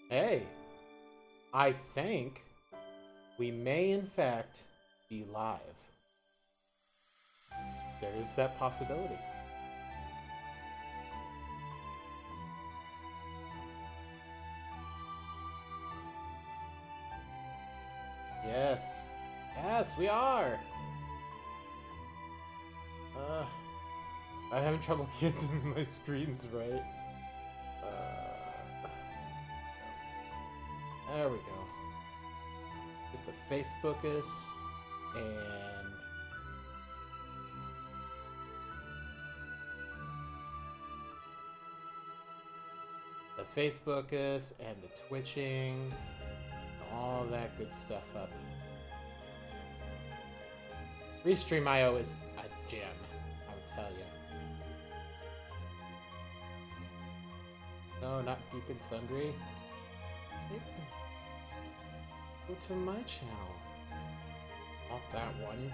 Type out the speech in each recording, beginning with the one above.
Hey, I think we may in fact be live. There is that possibility. Yes. Yes, we are! I'm having trouble getting my screens right. There we go. Get the Facebookus and the Facebookus and the twitching, all that good stuff up. Restream.io is a gem, I would tell you. No, not Geek and Sundry. Go to my channel. Not that one.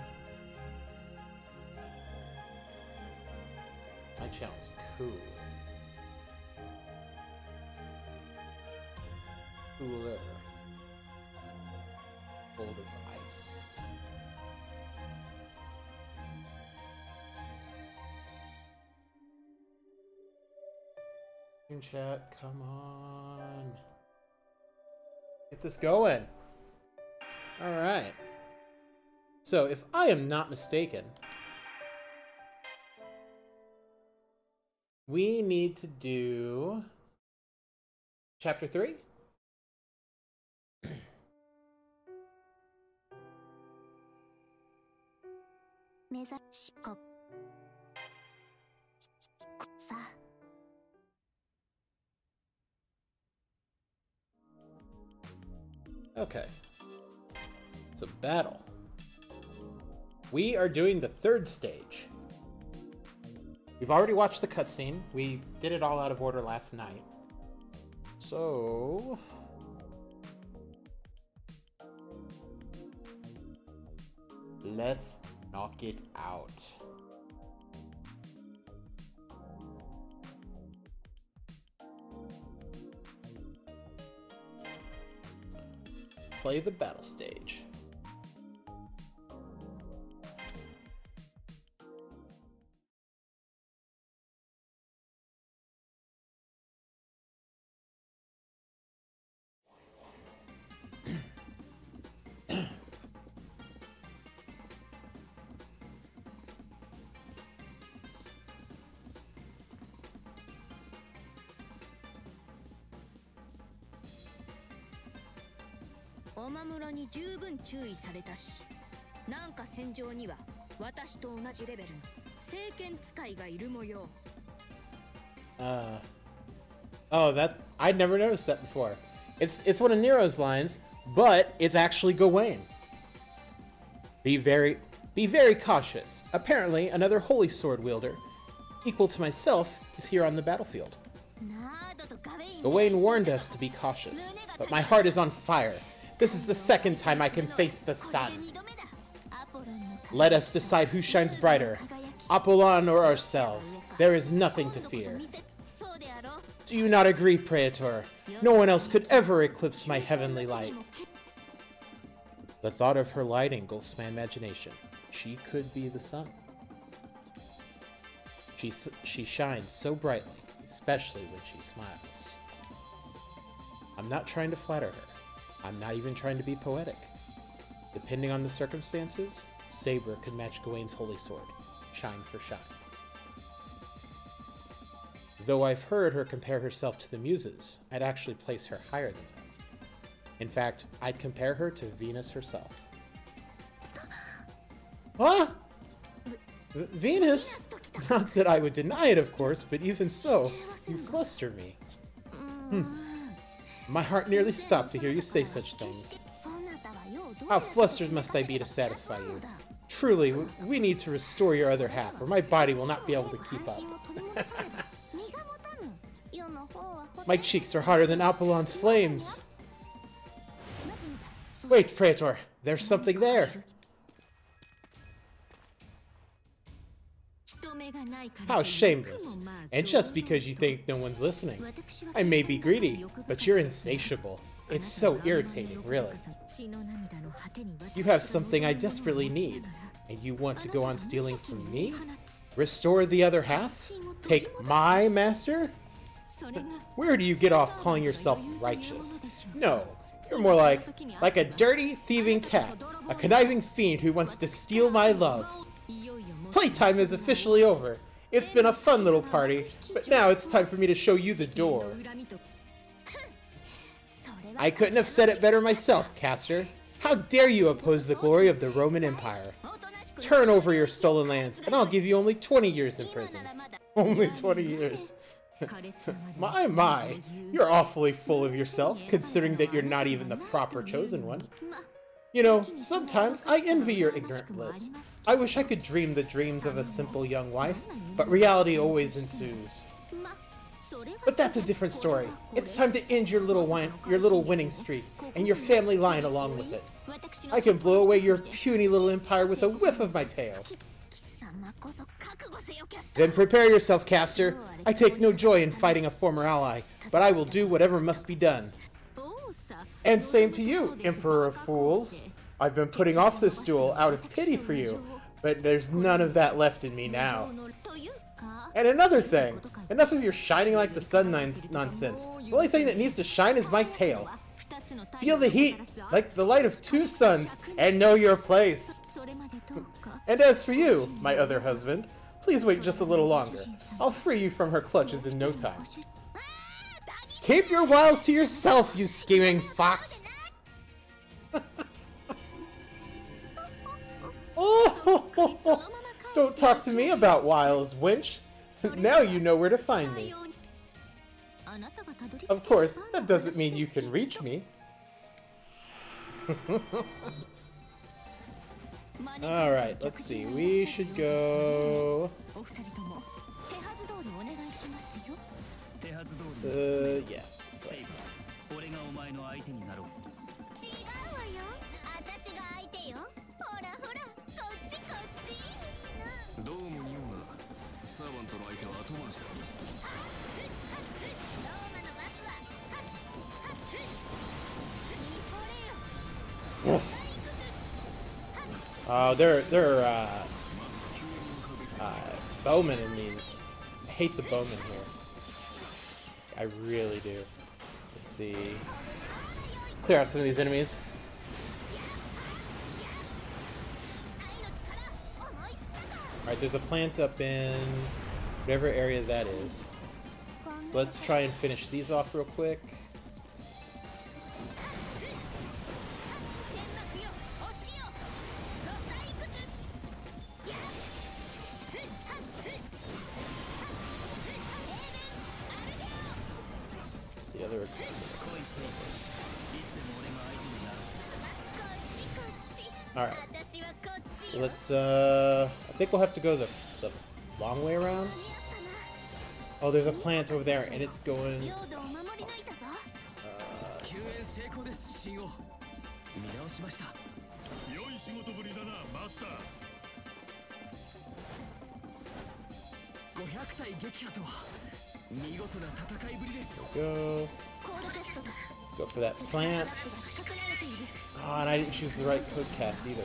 My channel's cool. Cooler. Cold as ice. Chat, come on. Get this going. Alright. So, if I am not mistaken, we need to do Chapter 3? Okay. So, battle. We are doing the third stage. We've already watched the cutscene. We did it all out of order last night. So... let's knock it out. Play the battle stage. Oh, that's... I'd never noticed that before. It's one of Nero's lines, but it's actually Gawain. Be very cautious. Apparently, another holy sword wielder, equal to myself, is here on the battlefield. Gawain warned us to be cautious, but my heart is on fire. This is the second time I can face the sun. Let us decide who shines brighter, Apollon or ourselves. There is nothing to fear. Do you not agree, Praetor? No one else could ever eclipse my heavenly light. The thought of her light engulfs my imagination. She could be the sun. She shines so brightly, especially when she smiles. I'm not trying to flatter her. I'm not even trying to be poetic. Depending on the circumstances, Saber could match Gawain's holy sword, shine for shine. Though I've heard her compare herself to the Muses, I'd actually place her higher than them. In fact, I'd compare her to Venus herself. Huh? Venus? Not that I would deny it, of course, but even so, you fluster me. My heart nearly stopped to hear you say such things. How flustered must I be to satisfy you? Truly, we need to restore your other half, or my body will not be able to keep up. My cheeks are hotter than Apollon's flames. Wait, Praetor, there's something there. How shameless. And just because you think no one's listening. I may be greedy, but you're insatiable. It's so irritating, really. You have something I desperately need, and you want to go on stealing from me? Restore the other half? Take my master? Where do you get off calling yourself righteous? No, you're more like a dirty, thieving cat, a conniving fiend who wants to steal my love. Playtime is officially over. It's been a fun little party, but now it's time for me to show you the door. I couldn't have said it better myself, Caster. How dare you oppose the glory of the Roman Empire? Turn over your stolen lands, and I'll give you only 20 years in prison. Only 20 years. My, you're awfully full of yourself, considering that you're not even the proper chosen one. You know, sometimes I envy your ignorant bliss. I wish I could dream the dreams of a simple young wife, but reality always ensues. But that's a different story. It's time to end your little winning streak, and your family line along with it. I can blow away your puny little empire with a whiff of my tail. Then prepare yourself, Caster. I take no joy in fighting a former ally, but I will do whatever must be done. And same to you, Emperor of Fools. I've been putting off this duel out of pity for you, but there's none of that left in me now. And another thing, enough of your shining like the sun nonsense. The only thing that needs to shine is my tail. Feel the heat, like the light of 2 suns, and know your place. And as for you, my other husband, please wait just a little longer. I'll free you from her clutches in no time. Keep your wiles to yourself, you scheming fox! Oh, don't talk to me about wiles, wench. Now you know where to find me. Of course, that doesn't mean you can reach me. Alright, let's see. We should go... yeah. So. Oh, they're bowmen in these. I hate the bowmen here. I really do. Let's see. Clear out some of these enemies. Alright, there's a plant up in whatever area that is. So let's try and finish these off real quick. The other Alright. So let's I think we'll have to go the long way around. Oh, there's a plant over there and it's going go. Let's go for that plant. Oh, and I didn't choose the right code cast either.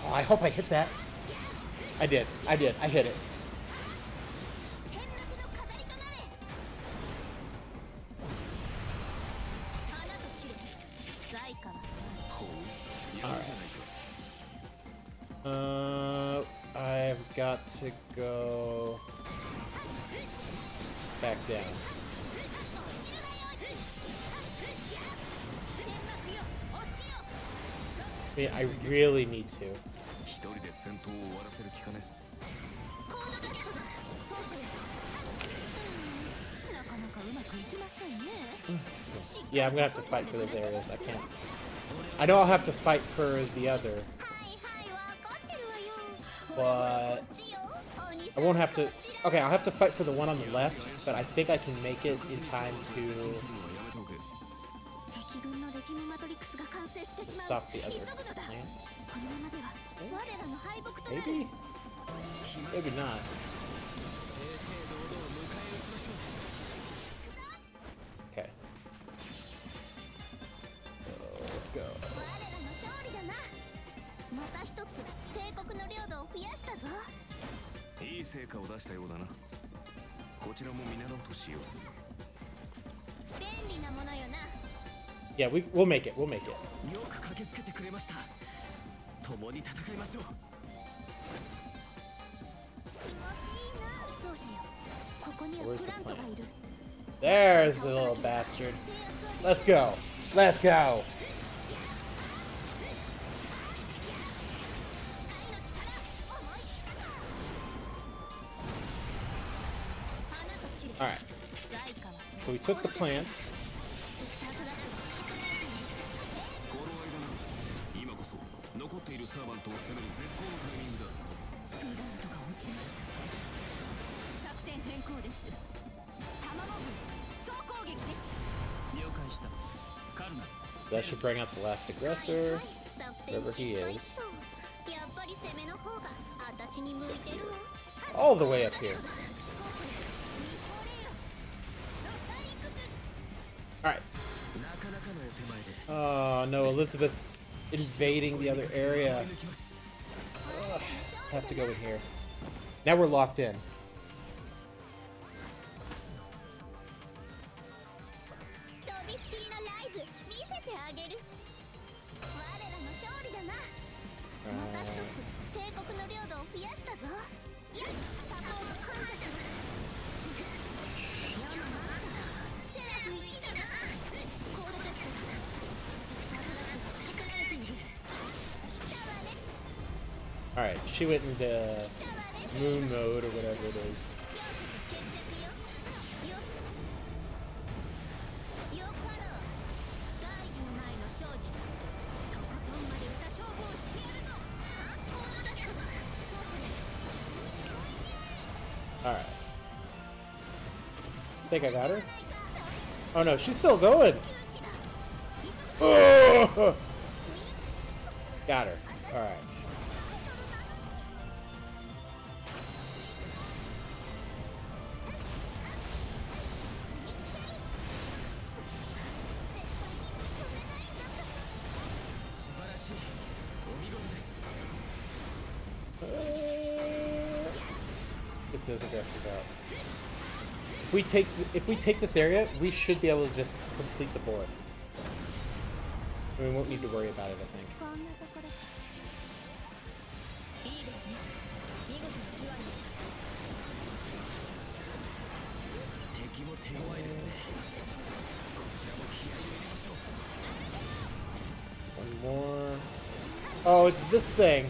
Oh, I hope I hit that. I did. I hit it. I've got to go back down. I mean, I really need to. Yeah, I'm gonna have to fight for those areas. I can't. I know I'll have to fight for the other, but I won't have to. Okay, I'll have to fight for the one on the left, but I think I can make it in time to stop the other plant. Maybe? Maybe not. Okay. So, let's go. Yeah, we'll make it. We'll make it. Where's the plant? There's the little bastard. Let's go. Let's go. Alright. So we took the plant. That should bring out the last aggressor, wherever he is. All the way up here. Alright. Oh no, Elizabeth's invading the other area. Ugh, have to go in here. Now we're locked in. Alright, she went into moon mode or whatever it is. Alright. Think I got her? Oh no, she's still going! Oh! Got her. Alright. Get those aggressors out. If we take this area, we should be able to just complete the board. We won't need to worry about it, I think. One more. Oh, it's this thing.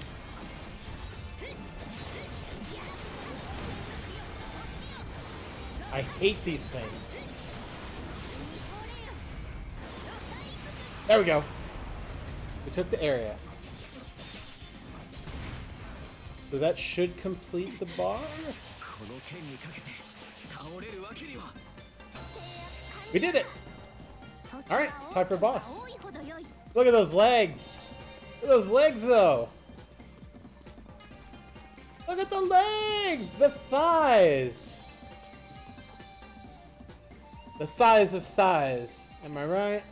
I hate these things. There we go. We took the area. So that should complete the bar. We did it! Alright, time for a boss. Look at those legs! Look at those legs, though! Look at the legs! The thighs! The thighs of size. Am I right?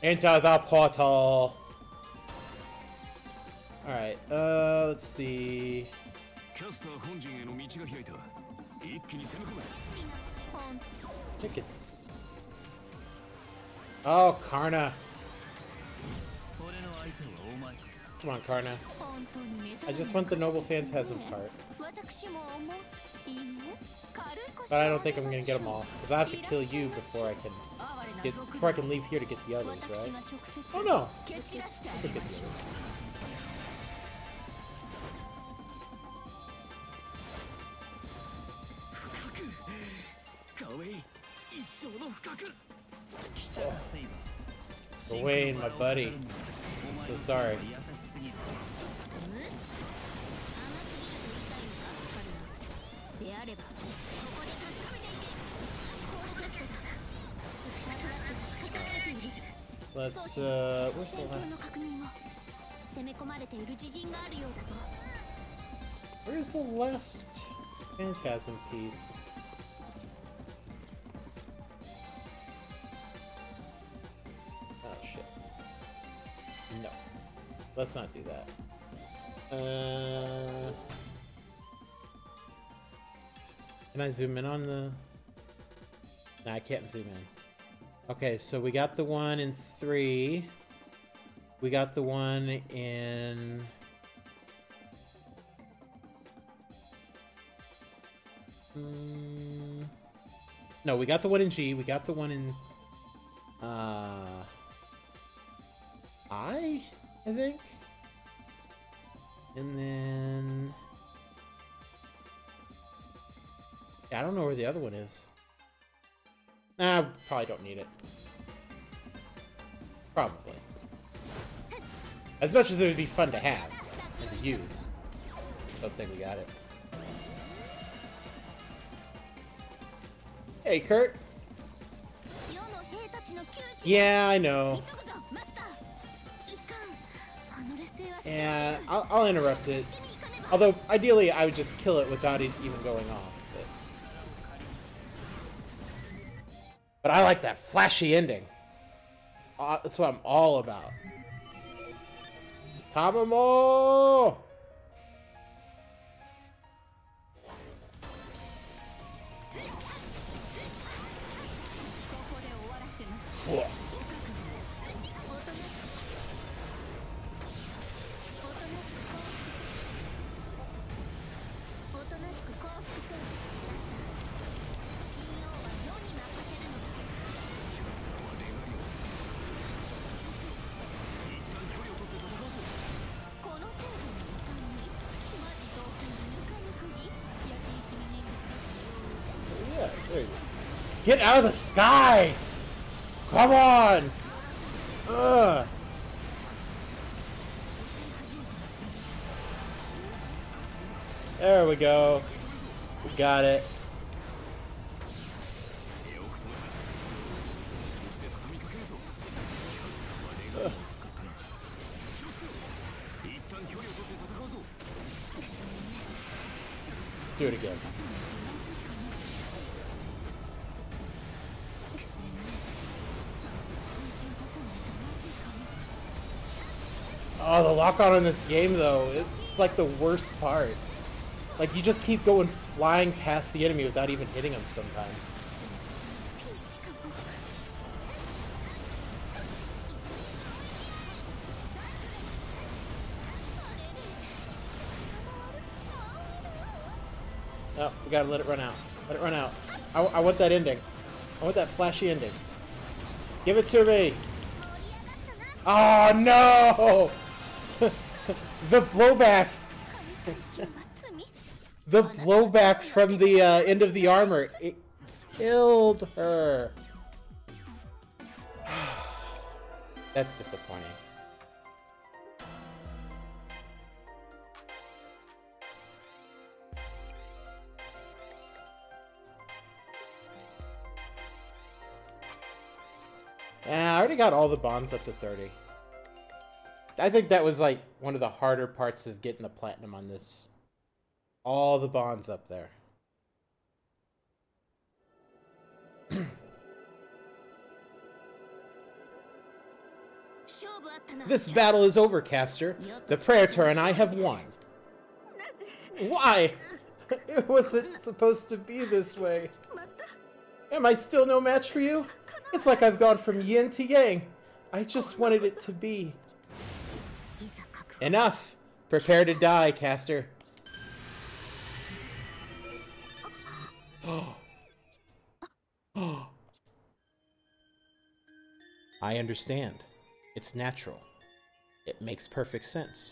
Enter the portal. Alright, let's see. Tickets. Oh, Karna. Come on, Karna. I just want the Noble Phantasm part. But I don't think I'm gonna get them all, because I have to kill you before I can leave here to get the others, right? Oh no! I can get the others. Gawain, my buddy. I'm so sorry. Let's, where's the last? Where's the last Phantasm piece? Oh, shit. No. Let's not do that. Can I zoom in on the... Nah, I can't zoom in. Okay, so we got the one in 3. We got the one in... No, we got the one in G. We got the one in... I think? And then... Yeah, I don't know where the other one is. Nah, probably don't need it. Probably. As much as it would be fun to have and to use. Don't think we got it. Hey, Kurt. Yeah, I know. Yeah, I'll interrupt it. Although, ideally, I would just kill it without it even going off. But I like that flashy ending. That's what I'm all about. Tamamo! Get out of the sky! Come on! Ugh! There we go. We got it. Ugh. Let's do it again. Oh, the lock-on in this game, though, it's like the worst part. Like, you just keep going flying past the enemy without even hitting them sometimes. Oh, we gotta let it run out. Let it run out. I want that ending. I want that flashy ending. Give it to me! Oh, no! The blowback! The blowback from the end of the armor. It killed her. That's disappointing. Yeah, I already got all the bonds up to 30. I think that was like one of the harder parts of getting the platinum on this. All the bonds up there. This battle is over, Caster. The Praetor and I have won. Why? It wasn't supposed to be this way. Am I still no match for you? It's like I've gone from yin to yang. I just wanted it to be. Enough! Prepare to die, Caster. I understand. It's natural. It makes perfect sense.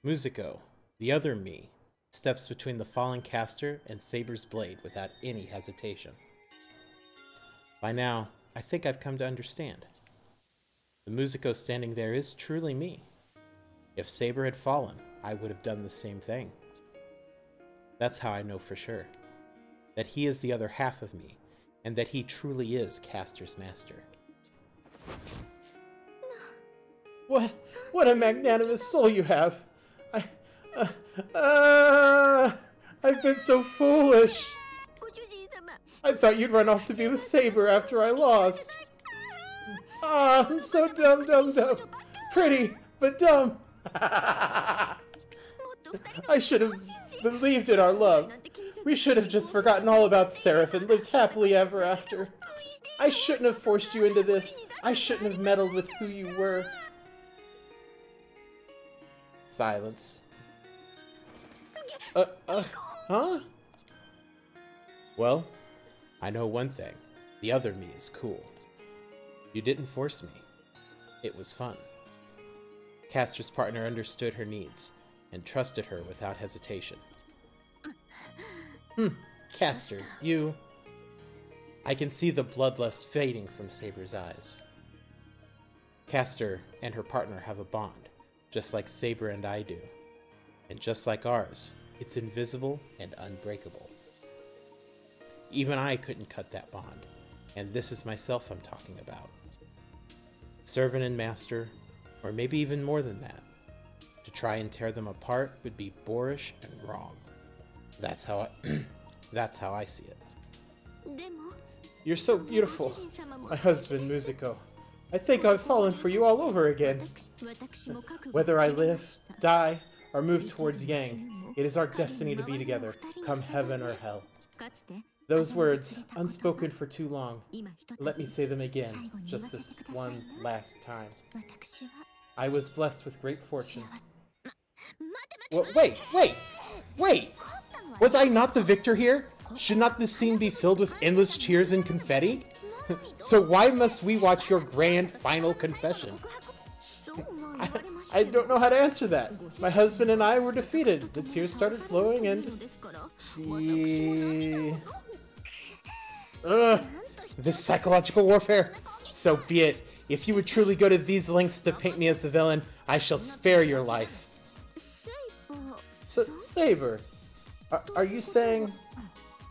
Musico, the other me, steps between the falling caster and Saber's blade without any hesitation. By now, I think I've come to understand. The musico standing there is truly me. If Saber had fallen, I would have done the same thing. That's how I know for sure. That he is the other half of me, and that he truly is Caster's master. What a magnanimous soul you have! I've been so foolish! I thought you'd run off to be with Saber after I lost. Ah, I'm so dumb. Pretty, but dumb. I should have believed in our love. We should have just forgotten all about Seraph and lived happily ever after. I shouldn't have forced you into this. I shouldn't have meddled with who you were. Silence. Huh? Well, I know one thing. The other me is cool. You didn't force me. It was fun. Caster's partner understood her needs and trusted her without hesitation. Caster, you... I can see the bloodlust fading from Saber's eyes. Caster and her partner have a bond, just like Saber and I do. And just like ours, it's invisible and unbreakable. Even I couldn't cut that bond, and this is myself I'm talking about. Servant and master, or maybe even more than that. To try and tear them apart would be boorish and wrong. That's how I see it. You're so beautiful, my husband, Musico. I think I've fallen for you all over again. Whether I live, die, or move towards Yang, it is our destiny to be together, come heaven or hell. Those words, unspoken for too long, let me say them again, just this one last time. I was blessed with great fortune. Wait! Was I not the victor here? Should not this scene be filled with endless cheers and confetti? So why must we watch your grand final confession? I don't know how to answer that. My husband and I were defeated. The tears started flowing and... This psychological warfare? So be it. If you would truly go to these lengths to paint me as the villain, I shall spare your life. Saber, are you saying...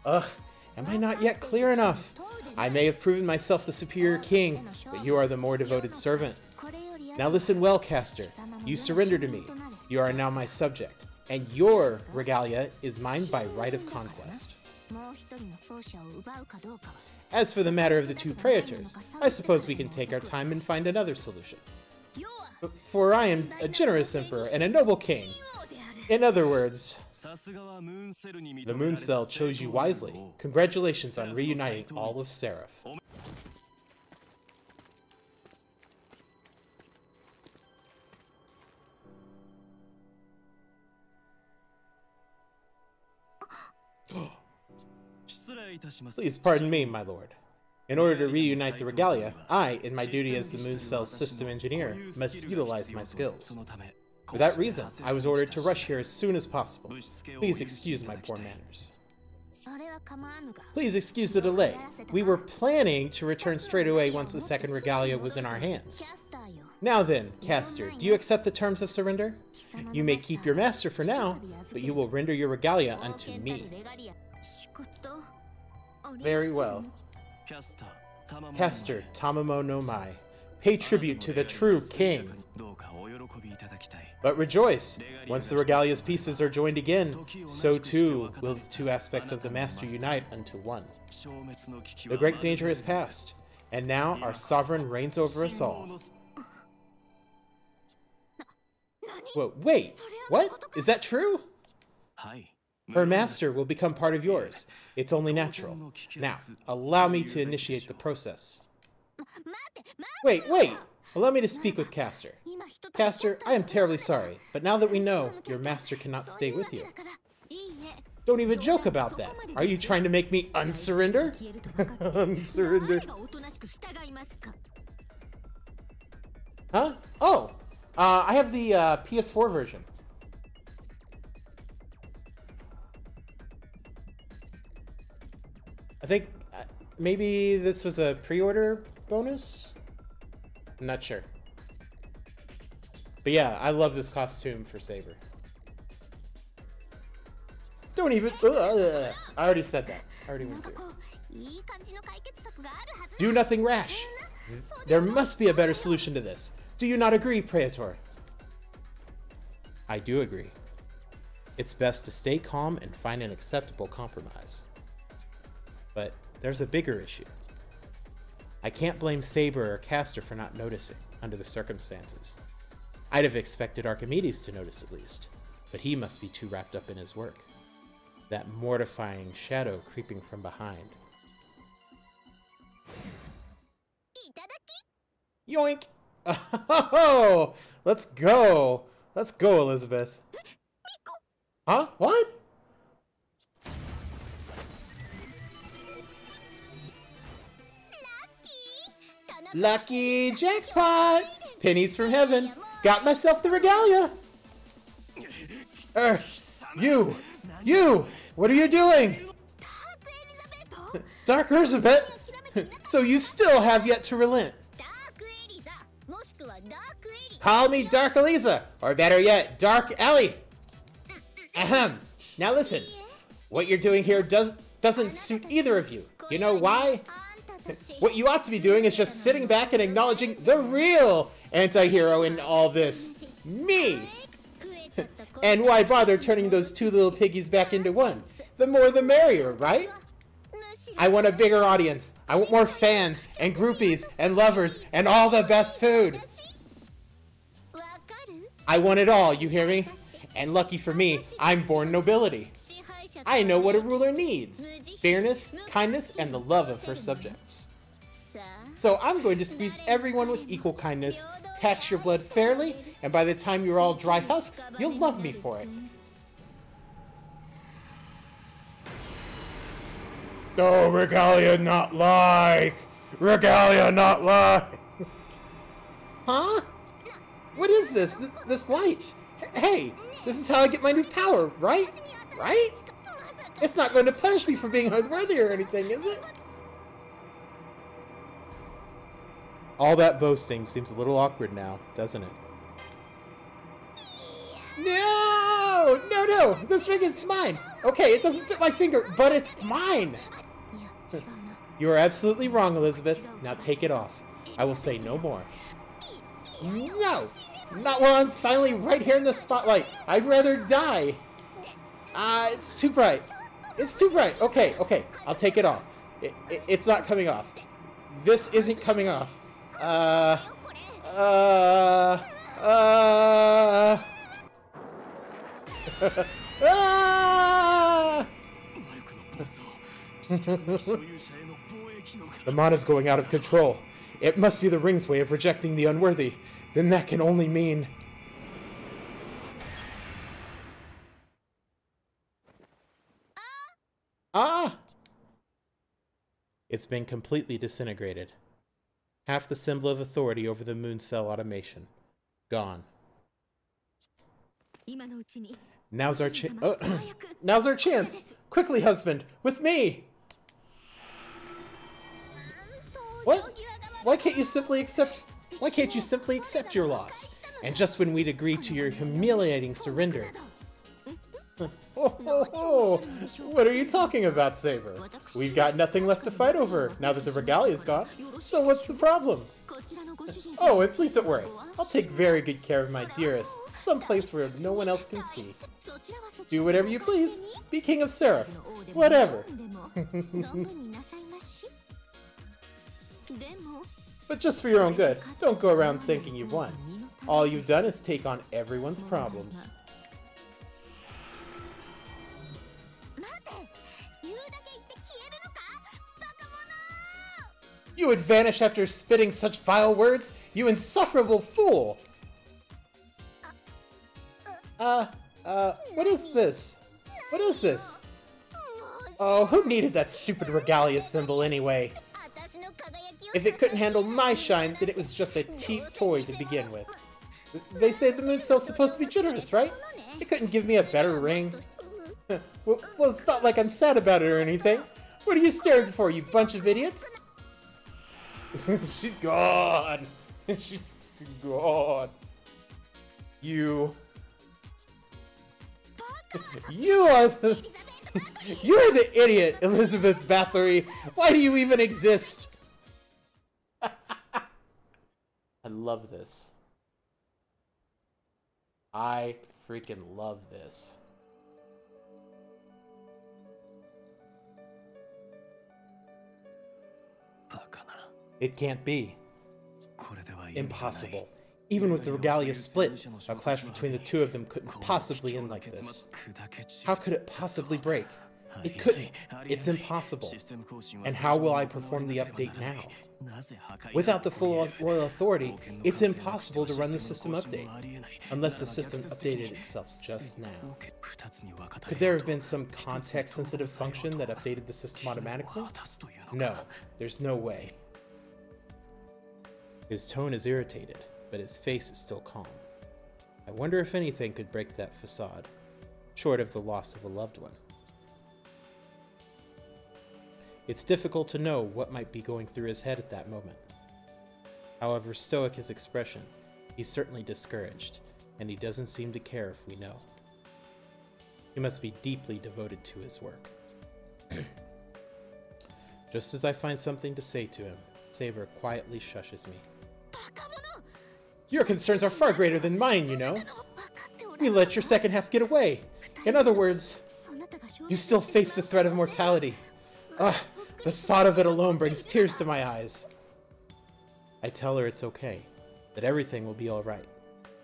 am I not yet clear enough? I may have proven myself the superior king, but you are the more devoted servant. Now listen well, Caster. You surrender to me. You are now my subject, and your regalia is mine by right of conquest. As for the matter of the two praetors, I suppose we can take our time and find another solution. For I am a generous emperor and a noble king. In other words, the Moon Cell chose you wisely. Congratulations on reuniting all of Seraph. Please pardon me, my lord. In order to reunite the regalia, I, in my duty as the Moon Cell's system engineer, must utilize my skills. For that reason, I was ordered to rush here as soon as possible. Please excuse my poor manners. Please excuse the delay. We were planning to return straight away once the second regalia was in our hands. Now then, Caster, do you accept the terms of surrender? You may keep your master for now, but you will render your regalia unto me. Very well. Caster, Tamamo no Mai, pay tribute to the true king. But rejoice! Once the regalia's pieces are joined again, so too will the two aspects of the master unite unto one. The great danger is past, and now our sovereign reigns over us all. Whoa, wait! What? Is that true? Her master will become part of yours. It's only natural. Now, allow me to initiate the process. Wait! Allow me to speak with Caster. Caster, I am terribly sorry, but now that we know, your master cannot stay with you. Don't even joke about that. Are you trying to make me unsurrender? Unsurrender. Huh? Oh! I have the PS4 version. I think maybe this was a pre-order bonus? I'm not sure. But yeah, I love this costume for Saber. Don't even... I already said that. I already went through. Do nothing rash. There must be a better solution to this. Do you not agree, Praetor? I do agree. It's best to stay calm and find an acceptable compromise. But there's a bigger issue. I can't blame Saber or Castor for not noticing, under the circumstances. I'd have expected Archimedes to notice at least, but he must be too wrapped up in his work. That mortifying shadow creeping from behind. Yoink! Oh, let's go! Let's go, Elizabeth. Huh? What? Lucky jackpot! Pennies from heaven. Got myself the regalia. You! What are you doing? Dark Elizabeth? So you still have yet to relent. Call me Dark Eliza, or better yet, Dark Ellie. Ahem. Now listen, what you're doing here doesn't suit either of you. You know why? What you ought to be doing is just sitting back and acknowledging the real anti-hero in all this. Me! And why bother turning those two little piggies back into one? The more the merrier, right? I want a bigger audience. I want more fans and groupies and lovers and all the best food. I want it all, you hear me? And lucky for me, I'm born nobility. I know what a ruler needs. Fairness, kindness, and the love of her subjects. So I'm going to squeeze everyone with equal kindness, tax your blood fairly, and by the time you're all dry husks, you'll love me for it. No, regalia not like! Regalia not like! Huh? What is this? This light? Hey, this is how I get my new power, right? Right? It's not going to punish me for being unworthy or anything, is it? All that boasting seems a little awkward now, doesn't it? No! No! This ring is mine! Okay, it doesn't fit my finger, but it's mine! You are absolutely wrong, Elizabeth. Now take it off. I will say no more. No! Not while I'm finally right here in the spotlight. I'd rather die. It's too bright. It's too bright. Okay. I'll take it off. It's not coming off. This isn't coming off. The mana's going out of control. It must be the ring's way of rejecting the unworthy. Then that can only mean... It's been completely disintegrated. Half the symbol of authority over the moon cell automation. Gone. Now's our now's our chance! Quickly, husband! With me! What? Why can't you simply accept your loss? And just when we'd agree to your humiliating surrender. What are you talking about, Saber? We've got nothing left to fight over now that the regalia's gone. So what's the problem? Oh, and please don't worry. I'll take very good care of my dearest, someplace where no one else can see. Do whatever you please. Be king of Seraph. Whatever. But just for your own good, don't go around thinking you've won. All you've done is take on everyone's problems. You would vanish after spitting such vile words? You insufferable fool! What is this? What is this? Oh, who needed that stupid regalia symbol anyway? If it couldn't handle my shine, then it was just a cheap toy to begin with. They say the moon cell's supposed to be generous, right? It couldn't give me a better ring. Well, it's not like I'm sad about it or anything. What are you staring for, you bunch of idiots? She's gone. She's gone. You are the... You're the idiot, Elizabeth Bathory. Why do you even exist? I love this. I freaking love this. It can't be. Impossible. Even with the regalia split, a clash between the two of them couldn't possibly end like this. How could it possibly break? It couldn't. It's impossible. And how will I perform the update now? Without the full royal authority, it's impossible to run the system update, unless the system updated itself just now. Could there have been some context-sensitive function that updated the system automatically? No, there's no way. His tone is irritated, but his face is still calm. I wonder if anything could break that facade, short of the loss of a loved one. It's difficult to know what might be going through his head at that moment. However stoic his expression, he's certainly discouraged, and he doesn't seem to care if we know. He must be deeply devoted to his work. Just as I find something to say to him, Saber quietly shushes me. Your concerns are far greater than mine, you know. We let your second half get away. In other words, you still face the threat of mortality. Ugh, the thought of it alone brings tears to my eyes. I tell her it's okay, that everything will be alright,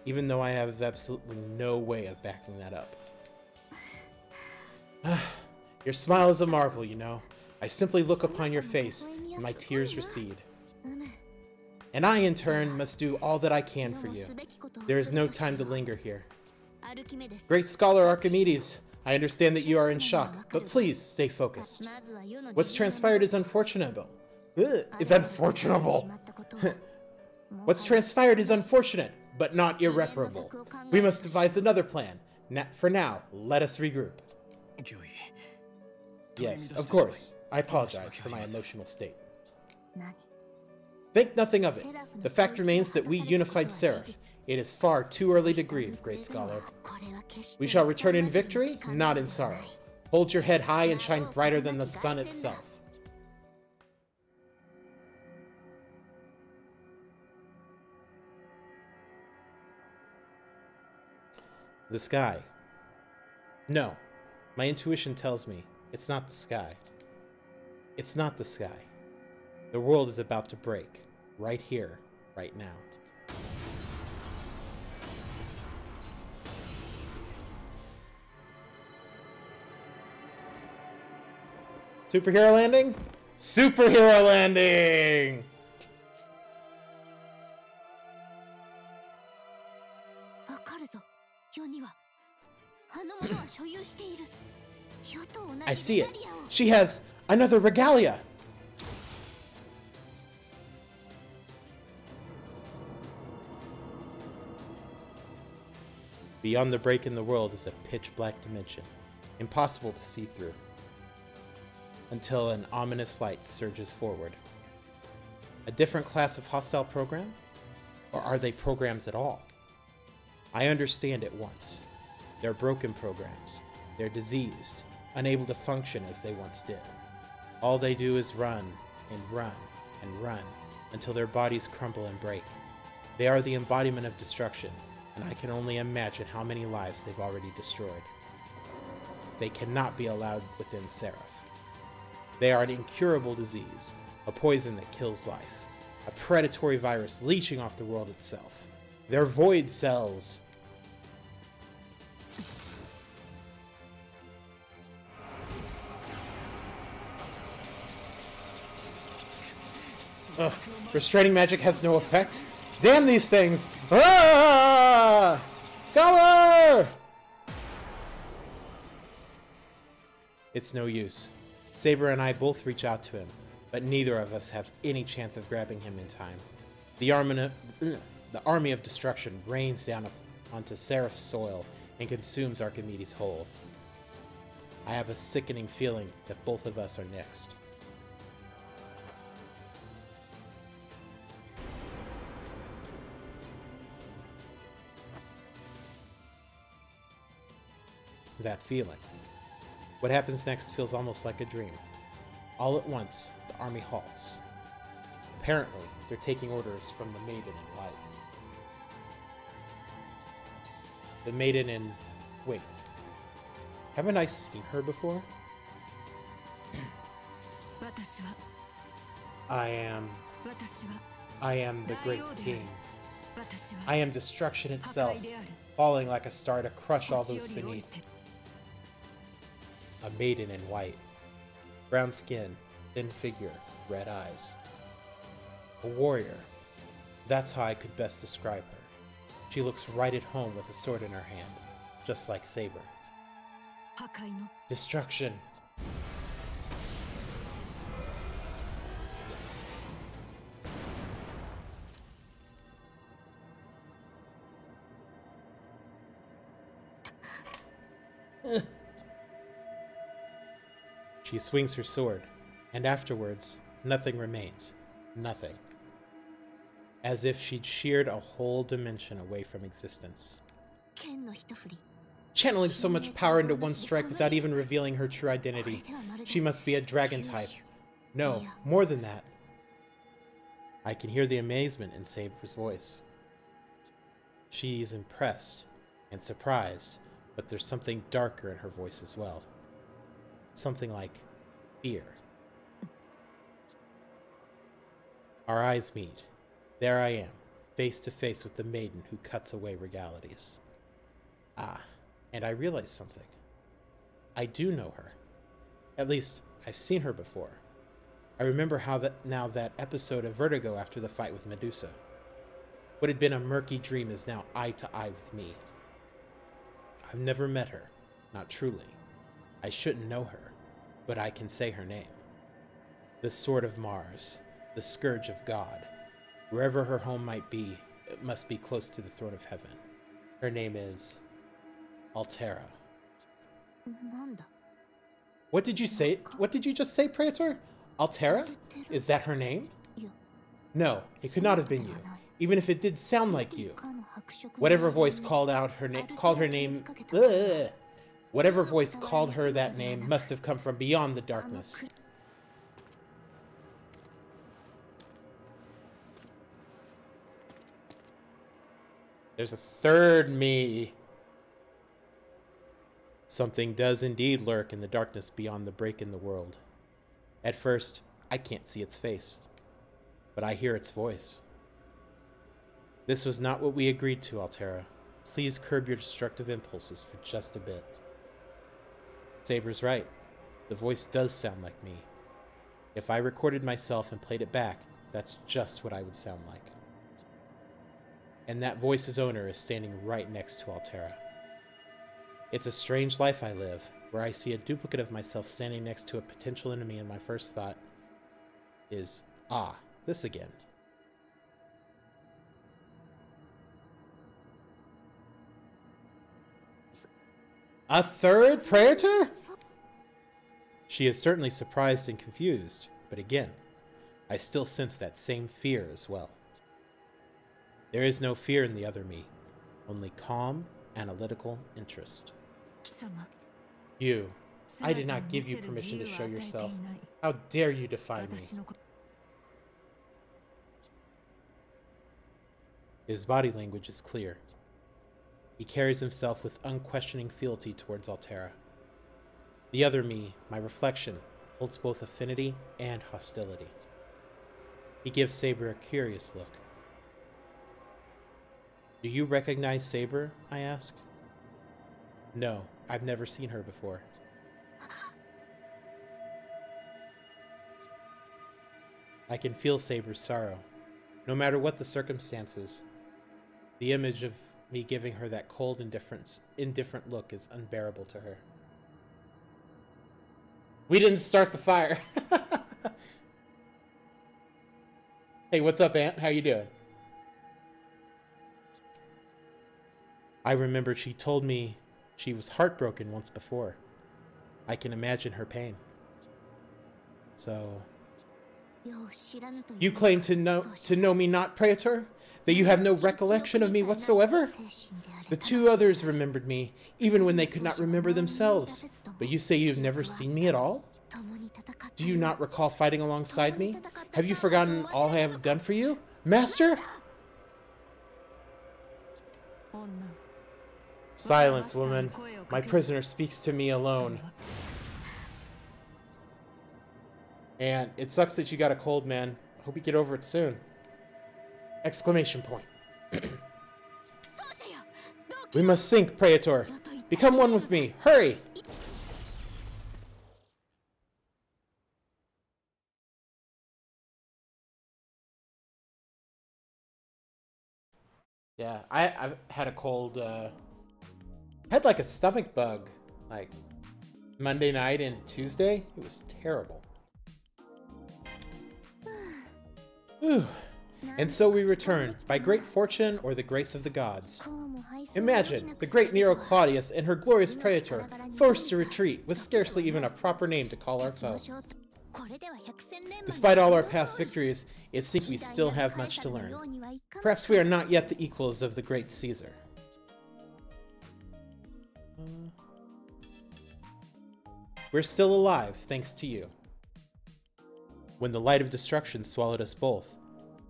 even though I have absolutely no way of backing that up. Your smile is a marvel, you know. I simply look upon your face, and my tears recede. And I, in turn, must do all that I can for you. There is no time to linger here. Great scholar Archimedes, I understand that you are in shock, but please stay focused. What's transpired is unfortunate. What's transpired is unfortunate, but not irreparable. We must devise another plan. For now, let us regroup. Yes, of course. I apologize for my emotional state. Think nothing of it. The fact remains that we unified Seraph. It is far too early to grieve, great scholar. We shall return in victory, not in sorrow. Hold your head high and shine brighter than the sun itself. The sky. No, my intuition tells me it's not the sky. It's not the sky. The world is about to break, right here, right now. Superhero landing? Superhero landing! I see it. She has another regalia! Beyond the break in the world is a pitch-black dimension, impossible to see through, until an ominous light surges forward. A different class of hostile program? Or are they programs at all? I understand at once. They're broken programs. They're diseased, unable to function as they once did. All they do is run, and run, and run, until their bodies crumble and break. They are the embodiment of destruction, and I can only imagine how many lives they've already destroyed. They cannot be allowed within Seraph. They are an incurable disease, a poison that kills life, a predatory virus leeching off the world itself. They're void cells. Ugh, restraining magic has no effect? Damn these things! Ah! Scholar! It's no use. Saber and I both reach out to him, but neither of us have any chance of grabbing him in time. The army of destruction rains down onto Seraph's soil and consumes Archimedes whole. I have a sickening feeling that both of us are next. That feeling. What happens next feels almost like a dream. All at once, the army halts. Apparently, they're taking orders from the maiden in white. The maiden in... Wait. Haven't I seen her before? I am the great king. I am destruction itself, falling like a star to crush all those beneath. A maiden in white. Brown skin, thin figure, red eyes. A warrior. That's how I could best describe her. She looks right at home with a sword in her hand, just like Saber. Destruction. She swings her sword, and afterwards, nothing remains. Nothing. As if she'd sheared a whole dimension away from existence. Channeling so much power into one strike without even revealing her true identity. She must be a dragon type. No, more than that. I can hear the amazement in Saber's voice. She's impressed and surprised, but there's something darker in her voice as well. Something like fear. Our eyes meet. There I am, face to face with the maiden who cuts away regalities. Ah, and I realize something. I do know her. At least, I've seen her before. I remember how that episode of Vertigo after the fight with Medusa. What had been a murky dream is now eye to eye with me. I've never met her, not truly. I shouldn't know her, but I can say her name. The Sword of Mars, the Scourge of God. Wherever her home might be, it must be close to the throne of heaven. Her name is... Altera. What did you say? What did you just say, Praetor? Altera? Is that her name? No, it could not have been you, even if it did sound like you. Whatever voice called her name, whatever voice called her that name must have come from beyond the darkness. There's a third me. Something does indeed lurk in the darkness beyond the break in the world. At first, I can't see its face, but I hear its voice. This was not what we agreed to, Altera. Please curb your destructive impulses for just a bit. Saber's right. The voice does sound like me. If I recorded myself and played it back, that's just what I would sound like. And that voice's owner is standing right next to Altera. It's a strange life I live, where I see a duplicate of myself standing next to a potential enemy, and my first thought is, ah, this again. A third Praetor? She is certainly surprised and confused, but again, I still sense that same fear as well. There is no fear in the other me, only calm, analytical interest. You, I did not give you permission to show yourself. How dare you defy me? His body language is clear. He carries himself with unquestioning fealty towards Altera. The other me, my reflection, holds both affinity and hostility. He gives Saber a curious look. Do you recognize Saber? I asked. No, I've never seen her before. I can feel Saber's sorrow. No matter what the circumstances, the image of me giving her that cold indifferent look is unbearable to her. We didn't start the fire. Hey, what's up, Aunt? How you doing? I remembered she told me she was heartbroken once before. I can imagine her pain. So... You claim to know me not, Praetor? That you have no recollection of me whatsoever? The two others remembered me, even when they could not remember themselves. But you say you've never seen me at all? Do you not recall fighting alongside me? Have you forgotten all I have done for you? Master? Silence, woman. My prisoner speaks to me alone. And it sucks that you got a cold, man. Hope you get over it soon. Exclamation point. We must sink, Praetor. Become one with me. Hurry! Yeah, I've had a cold, had like a stomach bug, like Monday night and Tuesday. It was terrible. Whew. And so we return, by great fortune or the grace of the gods. Imagine, the great Nero Claudius and her glorious Praetor, forced to retreat with scarcely even a proper name to call our foe. Despite all our past victories, it seems we still have much to learn. Perhaps we are not yet the equals of the great Caesar. We're still alive, thanks to you. When the light of destruction swallowed us both,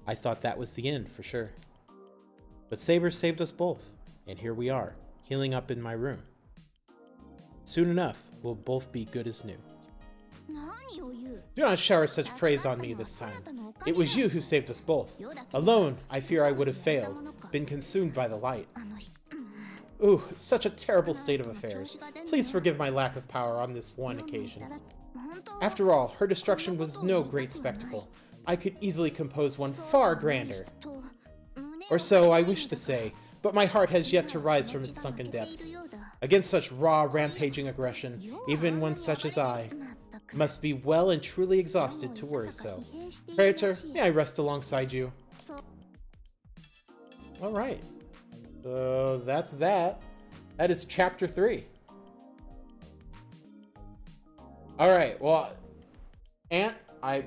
I thought that was the end for sure. But Saber saved us both, and here we are, healing up in my room. Soon enough, we'll both be good as new. Do not shower such praise on me this time. It was you who saved us both. Alone, I fear I would have failed, been consumed by the light. Ooh, such a terrible state of affairs. Please forgive my lack of power on this one occasion. After all, her destruction was no great spectacle. I could easily compose one far grander. Or so I wish to say, but my heart has yet to rise from its sunken depths. Against such raw, rampaging aggression, even one such as I must be well and truly exhausted to worry so. Praetor, may I rest alongside you? Alright. So that's that. That is chapter 3. Alright, well, Ant, I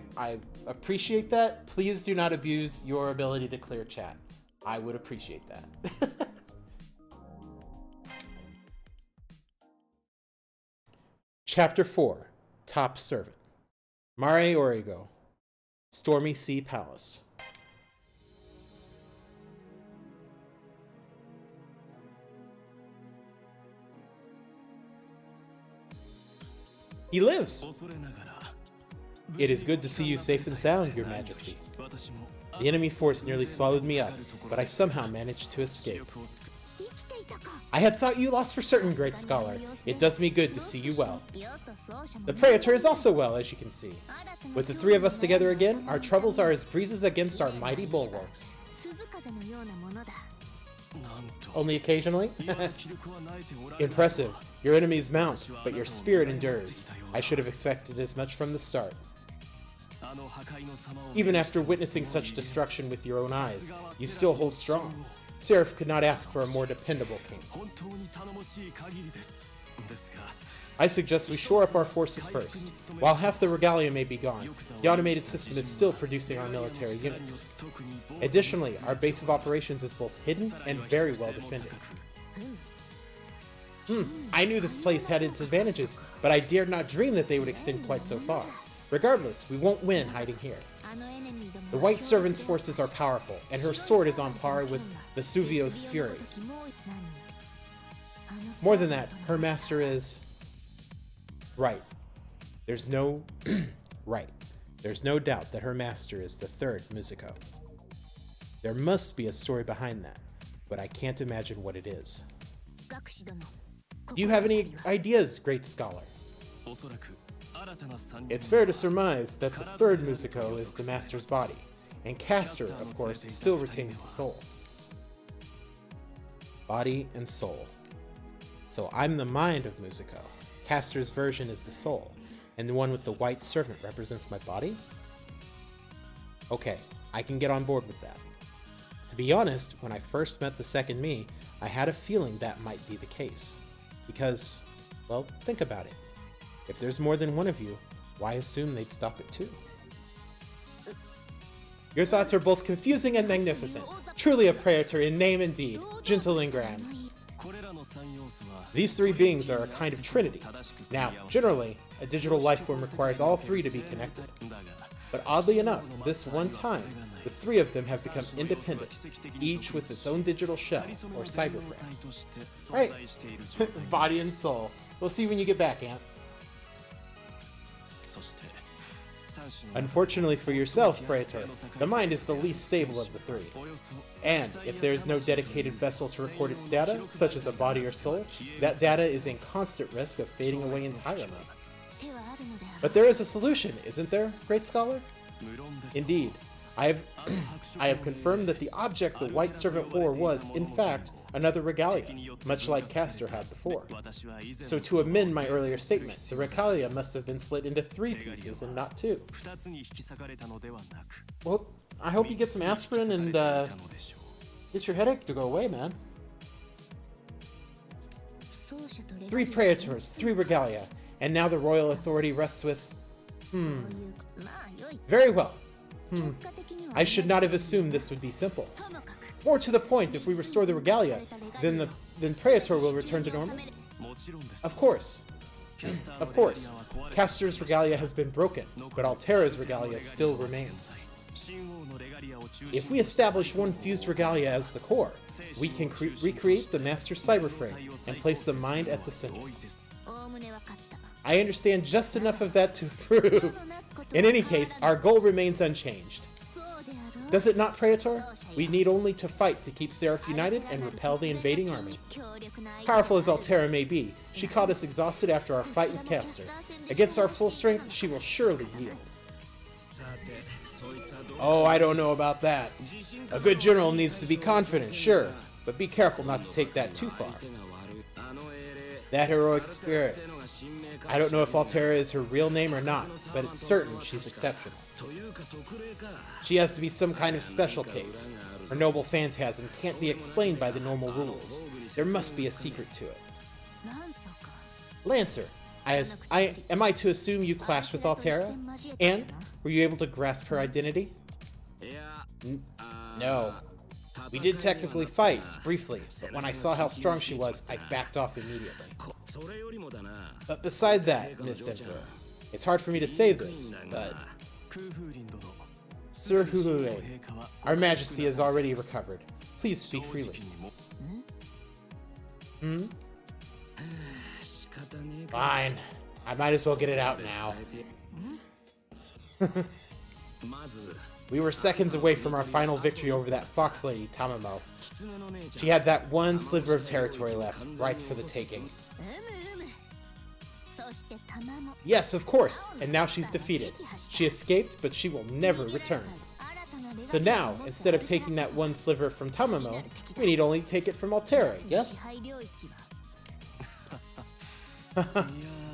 appreciate that. Please do not abuse your ability to clear chat. I would appreciate that. Chapter 4, Top Servant. Mare Origo, Stormy Sea Palace. He lives! It is good to see you safe and sound, Your Majesty. The enemy force nearly swallowed me up, but I somehow managed to escape. I had thought you lost for certain, great scholar. It does me good to see you well. The Praetor is also well, as you can see. With the three of us together again, our troubles are as breezes against our mighty bulwarks. Only occasionally? Impressive. Your enemies mount, but your spirit endures. I should have expected as much from the start. Even after witnessing such destruction with your own eyes, you still hold strong. Seraph could not ask for a more dependable king. I suggest we shore up our forces first. While half the regalia may be gone, the automated system is still producing our military units. Additionally, our base of operations is both hidden and very well defended. I knew this place had its advantages, but I dared not dream that they would extend quite so far. Regardless, we won't win hiding here. The White Servant's forces are powerful, and her sword is on par with Vesuvio's fury. More than that, her master is... right. There's no... right. There's no doubt that her master is the third Musico. There must be a story behind that, but I can't imagine what it is. Do you have any ideas, great scholar? It's fair to surmise that the third Musico is the master's body, and Castor, of course, still retains the soul. Body and soul. So I'm the mind of Musico. Castor's version is the soul, and the one with the white servant represents my body? Okay, I can get on board with that. To be honest, when I first met the second me, I had a feeling that might be the case. Because, well, think about it. If there's more than one of you, why assume they'd stop at 2? Your thoughts are both confusing and magnificent. Truly a praetor in name and deed, gentle and grand. These 3 beings are a kind of trinity. Now, generally, a digital life form requires all 3 to be connected. But oddly enough, this one time, the 3 of them have become independent, each with its own digital shell, or cyberframe. Right. Body and soul. We'll see when you get back, Ant. Unfortunately for yourself, Praetor, the mind is the least stable of the 3. And if there is no dedicated vessel to record its data, such as a body or soul, that data is in constant risk of fading away entirely. But there is a solution, isn't there, Great Scholar? Indeed. I have confirmed that the object the White Servant wore was, in fact, another regalia, much like Castor had before. So to amend my earlier statement, the regalia must have been split into 3 pieces and not 2. Well, I hope you get some aspirin and get your headache to go away, man. 3 praetors, 3 regalia, and now the royal authority rests with... Very well. I should not have assumed this would be simple. More to the point, if we restore the regalia, then Praetor will return to normal? Of course. Of course. Castor's regalia has been broken, but Altera's regalia still remains. If we establish one fused regalia as the core, we can recreate the master cyberframe and place the mind at the center. I understand just enough of that to prove. In any case, our goal remains unchanged. Does it not, Praetor? We need only to fight to keep Seraph united and repel the invading army. Powerful as Altera may be, she caught us exhausted after our fight with Castor. Against our full strength, she will surely yield. Oh, I don't know about that. A good general needs to be confident, sure, but be careful not to take that too far. That heroic spirit. I don't know if Altera is her real name or not, but it's certain she's exceptional. She has to be some kind of special case. Her noble phantasm can't be explained by the normal rules. There must be a secret to it. Lancer, am I to assume you clashed with Altera? And, were you able to grasp her identity? No. We did technically fight, briefly, but when I saw how strong she was, I backed off immediately. But beside that, Miss Emperor, it's hard for me to say this, but... Sir Huhue, our Majesty has already recovered. Please speak freely. Fine. I might as well get it out now. We were seconds away from our final victory over that fox lady, Tamamo. She had that one sliver of territory left, ripe for the taking. Yes, of course, and now she's defeated. She escaped, but she will never return. So now, instead of taking that one sliver from Tamamo, we need only take it from Altera, yes?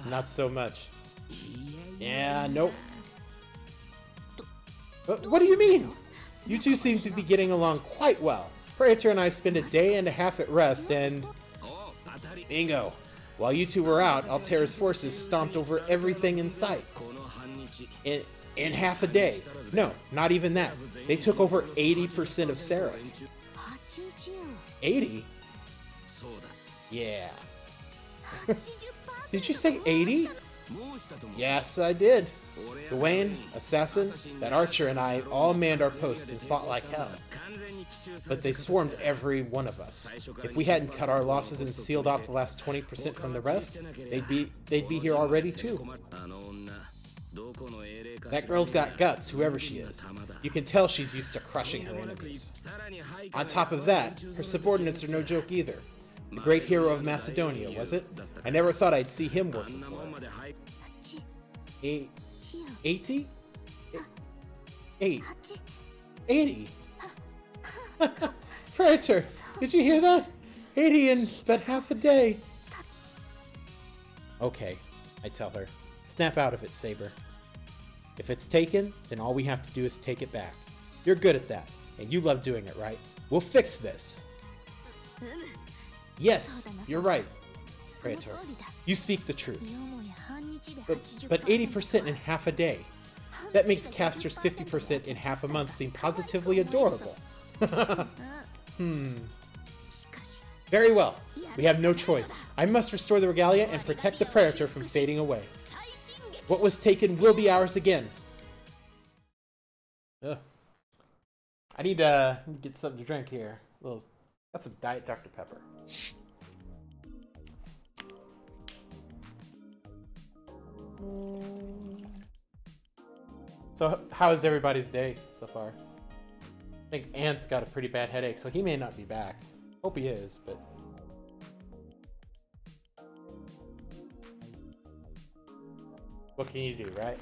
Not so much. Yeah, nope. What do you mean? You two seem to be getting along quite well. Praetor and I spent a day and a half at rest and... Bingo! While you two were out, Altera's forces stomped over everything in sight. In half a day. No, not even that. They took over 80% of Seraph. 80? Yeah. Did you say 80? Yes, I did. Gawain, Assassin, that archer and I all manned our posts and fought like hell. But they swarmed every one of us. If we hadn't cut our losses and sealed off the last 20% from the rest, they'd be here already too. That girl's got guts, whoever she is. You can tell she's used to crushing her enemies. On top of that, her subordinates are no joke either. The great hero of Macedonia, was it? I never thought I'd see him working for her. 80? 80? Praetor, did you hear that? 80 in but half a day. Okay, I tell her. Snap out of it, Saber. If it's taken, then all we have to do is take it back. You're good at that, and you love doing it, right? We'll fix this. Yes, you're right. Praetor. You speak the truth. But 80% in half a day. That makes casters 50% in half a month seem positively adorable. Very well. We have no choice. I must restore the regalia and protect the Praetor from fading away. What was taken will be ours again. Ugh. I need to get something to drink here. That's some Diet Dr. Pepper. So, how is everybody's day so far? I think Ant's got a pretty bad headache, so he may not be back. Hope he is, but... what can you do, right?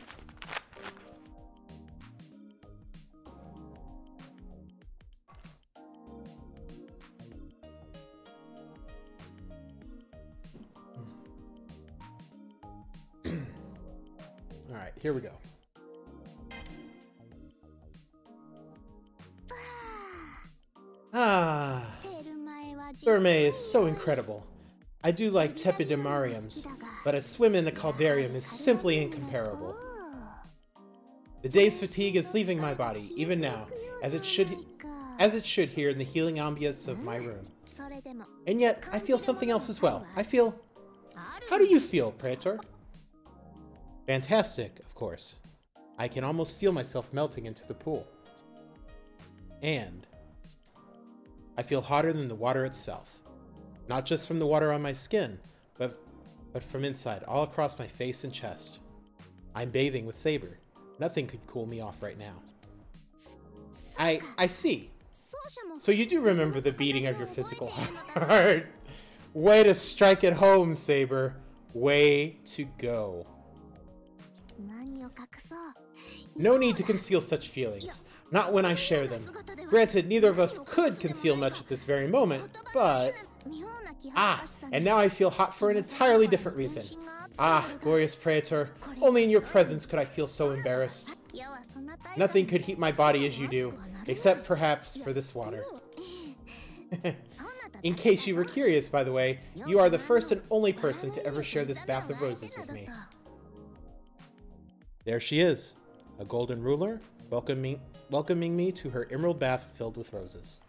Alright, here we go. Thermae is so incredible. I do like tepidamariums, but a swim in the caldarium is simply incomparable. The day's fatigue is leaving my body, even now, as it should here in the healing ambience of my room. And yet, I feel something else as well. I feel... How do you feel, Praetor? Fantastic, of course. I can almost feel myself melting into the pool. And... I feel hotter than the water itself. Not just from the water on my skin, but from inside, all across my face and chest. I'm bathing with Saber. Nothing could cool me off right now. I see. So you do remember the beating of your physical heart. Way to strike it home, Saber. Way to go. No need to conceal such feelings. Not when I share them. Granted, neither of us could conceal much at this very moment, but... and now I feel hot for an entirely different reason. Glorious Praetor, only in your presence could I feel so embarrassed. Nothing could heat my body as you do, except perhaps for this water. In case you were curious, by the way, you are the first and only person to ever share this bath of roses with me. There she is, a golden ruler, welcoming me to her emerald bath filled with roses.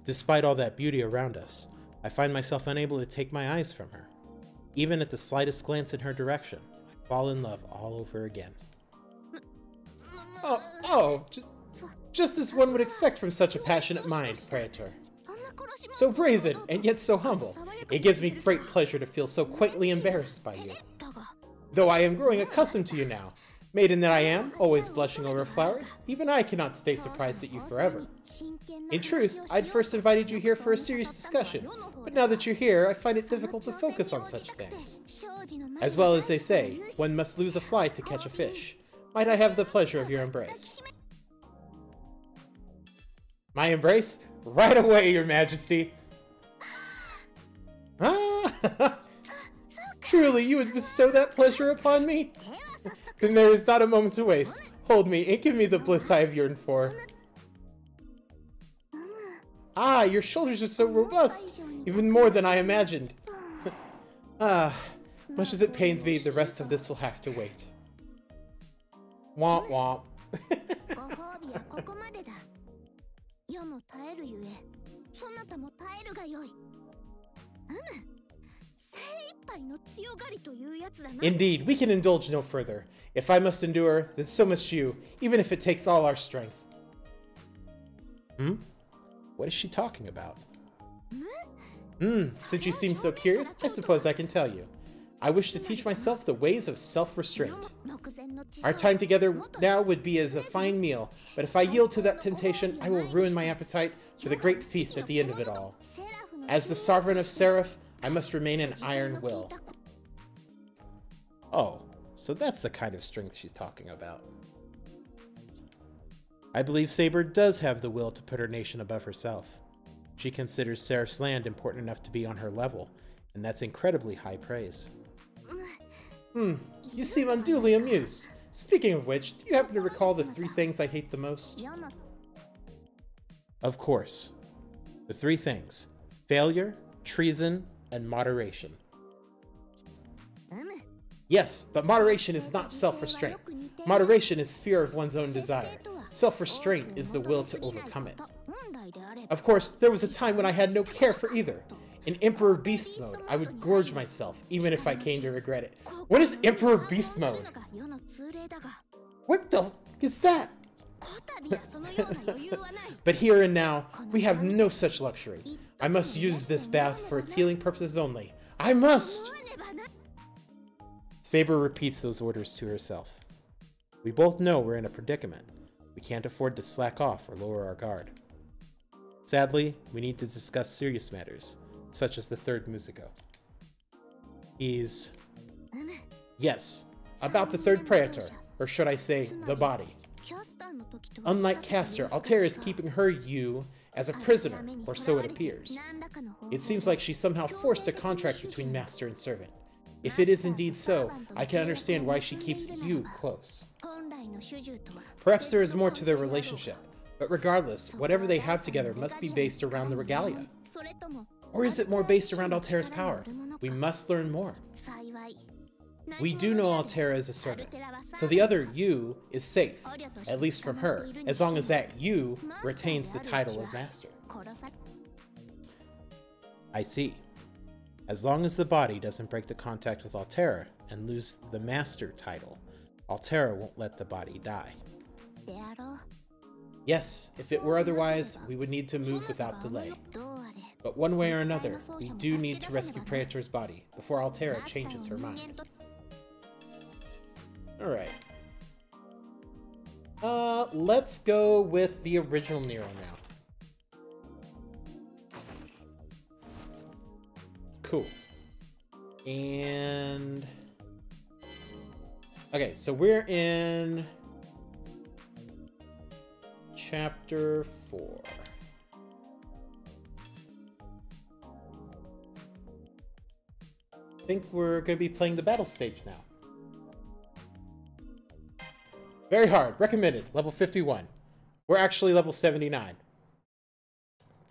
Despite all that beauty around us, I find myself unable to take my eyes from her. Even at the slightest glance in her direction, I fall in love all over again. Just as one would expect from such a passionate mind, Praetor. So brazen, and yet so humble. It gives me great pleasure to feel so quaintly embarrassed by you. Though I am growing accustomed to you now, maiden that I am, always blushing over flowers, even I cannot stay surprised at you forever. In truth, I'd first invited you here for a serious discussion, but now that you're here, I find it difficult to focus on such things. As well as they say, one must lose a fly to catch a fish. Might I have the pleasure of your embrace? My embrace? Right away, Your Majesty! Truly, you would bestow that pleasure upon me? Then there is not a moment to waste. Hold me and give me the bliss I have yearned for. Your shoulders are so robust, even more than I imagined. Much as it pains me, the rest of this will have to wait. Womp womp. Indeed, we can indulge no further. If I must endure, then so must you, even if it takes all our strength. What is she talking about? Since you seem so curious, I suppose I can tell you. I wish to teach myself the ways of self-restraint. Our time together now would be as a fine meal, but if I yield to that temptation, I will ruin my appetite for the great feast at the end of it all. As the sovereign of Seraph, I must remain an iron will. Oh, so that's the kind of strength she's talking about. I believe Saber does have the will to put her nation above herself. She considers Seraph's land important enough to be on her level, and that's incredibly high praise. You seem unduly amused. Speaking of which, do you happen to recall the 3 things I hate the most? Of course. The 3 things. Failure, treason, and moderation. Yes, but moderation is not self-restraint. Moderation is fear of one's own desire. Self-restraint is the will to overcome it. Of course, there was a time when I had no care for either. In Emperor Beast mode, I would gorge myself, even if I came to regret it. What is Emperor Beast mode? What the f is that? But here and now, we have no such luxury. I must use this bath for its healing purposes only. I must! Saber repeats those orders to herself. We both know we're in a predicament. We can't afford to slack off or lower our guard. Sadly, we need to discuss serious matters, such as the 3rd Musico. Yes, about the 3rd Praetor, or should I say, the body. Unlike Castor, Altera is keeping her you as a prisoner, or so it appears. It seems like she somehow forced a contract between master and servant. If it is indeed so, I can understand why she keeps you close. Perhaps there is more to their relationship, but regardless, whatever they have together must be based around the regalia. Or is it more based around Altera's power? We must learn more. We do know Altera is a servant, so the other you is safe, at least from her, as long as that you retains the title of master. I see. As long as the body doesn't break the contact with Altera and lose the master title, Altera won't let the body die. Yes, if it were otherwise, we would need to move without delay. But one way or another, we do need to rescue Praetor's body before Altera changes her mind. Alright. Let's go with the original Nero now. Cool. And... okay, so we're in... Chapter 4. I think we're going to be playing the battle stage now. Very hard. Recommended. Level 51. We're actually level 79.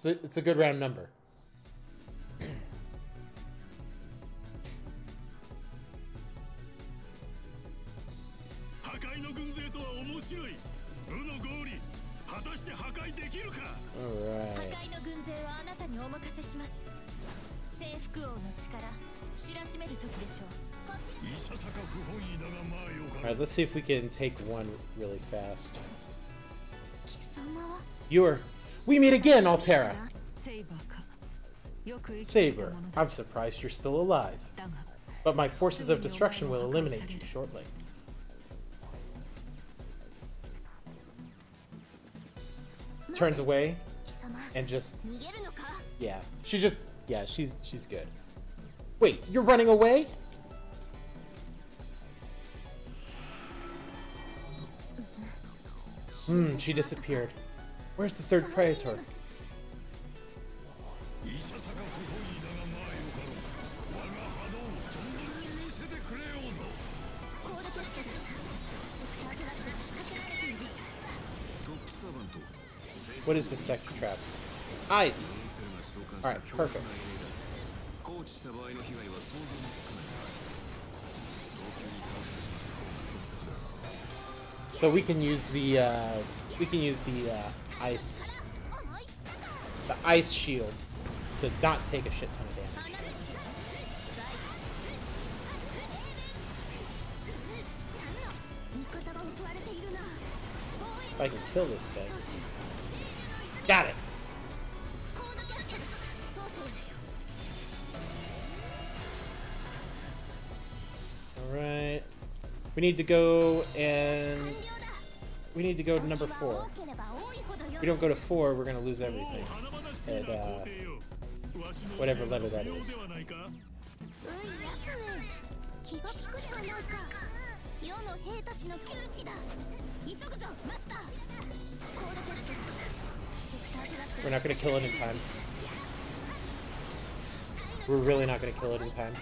It's a good round number. Alright, let's see if we can take one really fast. We meet again, Altera! Saber, I'm surprised you're still alive. But my forces of destruction will eliminate you shortly. Turns away and just... yeah, she's good. Wait, you're running away? She disappeared. Where's the 3rd Praetor? What is the second trap? It's ice! Alright, perfect. So we can use the ice shield to not take a shit ton of damage. If I can kill this thing. Got it. Alright. We need to go to number 4. If we don't go to 4, we're gonna lose everything. At whatever letter that is. We're not gonna kill it in time. We're really not gonna kill it in time.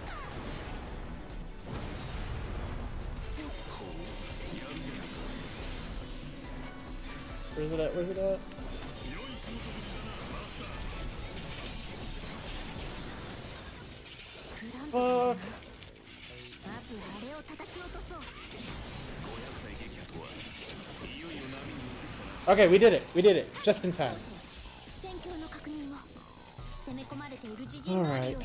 Where's it at? Where's it at? Fuck. Okay, we did it. We did it. Just in time. Alright.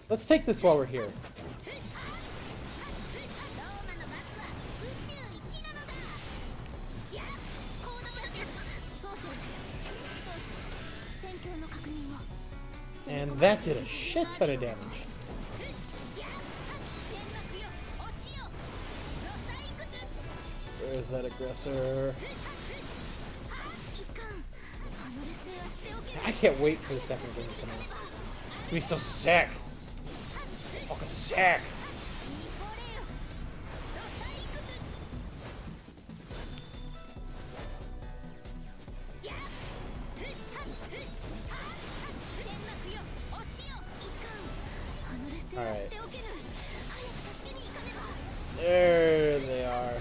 Let's take this while we're here. And that did a shit ton of damage. Where is that aggressor? I can't wait for the second game to come out. It's gonna be so sick. Fucking sick. Alright. There they are.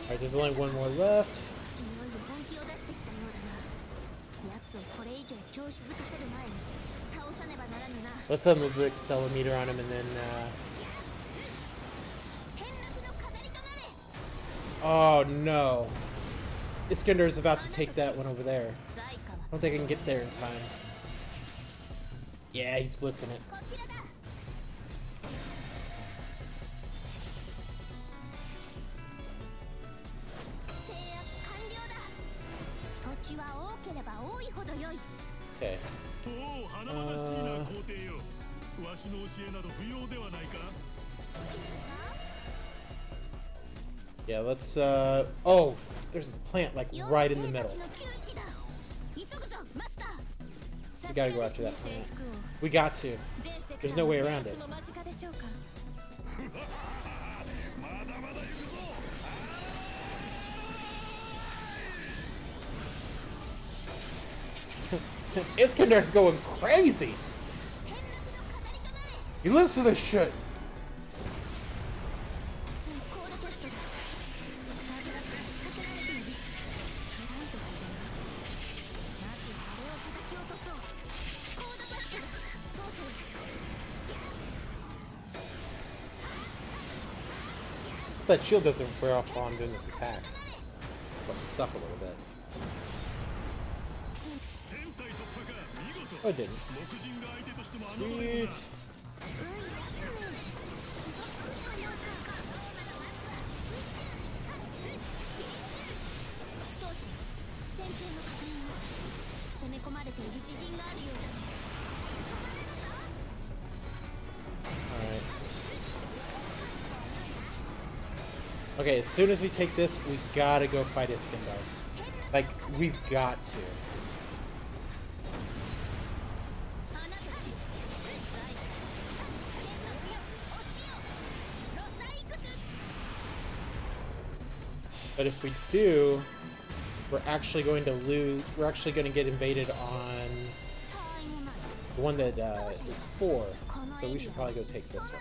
Alright, there's only one more left. Let's unload the Extella meter on him and then oh no. Iskander is about to take that one over there. I don't think I can get there in time. Yeah, he's blitzing it. Okay. Yeah, let's oh, there's a plant like right in the middle. We gotta go after that plant. We got to. There's no way around it. Iskander's going crazy. He lives for this shit. That shield doesn't wear off while I'm doing this attack. It'll suck a little bit. Oh, it didn't. Sweet. Alright. Okay, as soon as we take this, we gotta go fight Iskander. Like, we've got to. But if we do, we're actually going to lose. We're actually going to get invaded on the one that is 4. So we should probably go take this one.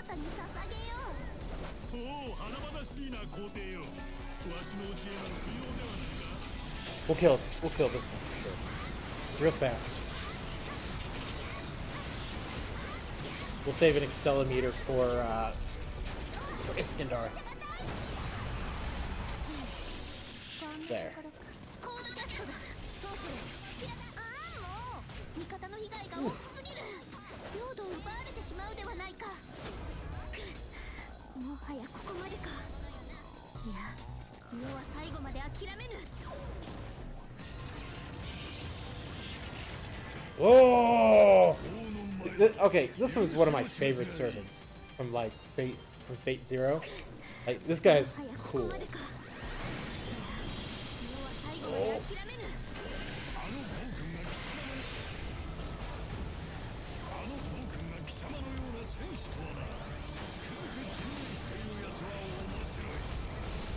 We'll kill this one for sure. Real fast. We'll save an Extella meter for Iskander. There. Ooh. Whoa! Okay, this was one of my favorite servants from like Fate Zero. Like, this guy's cool. Oh.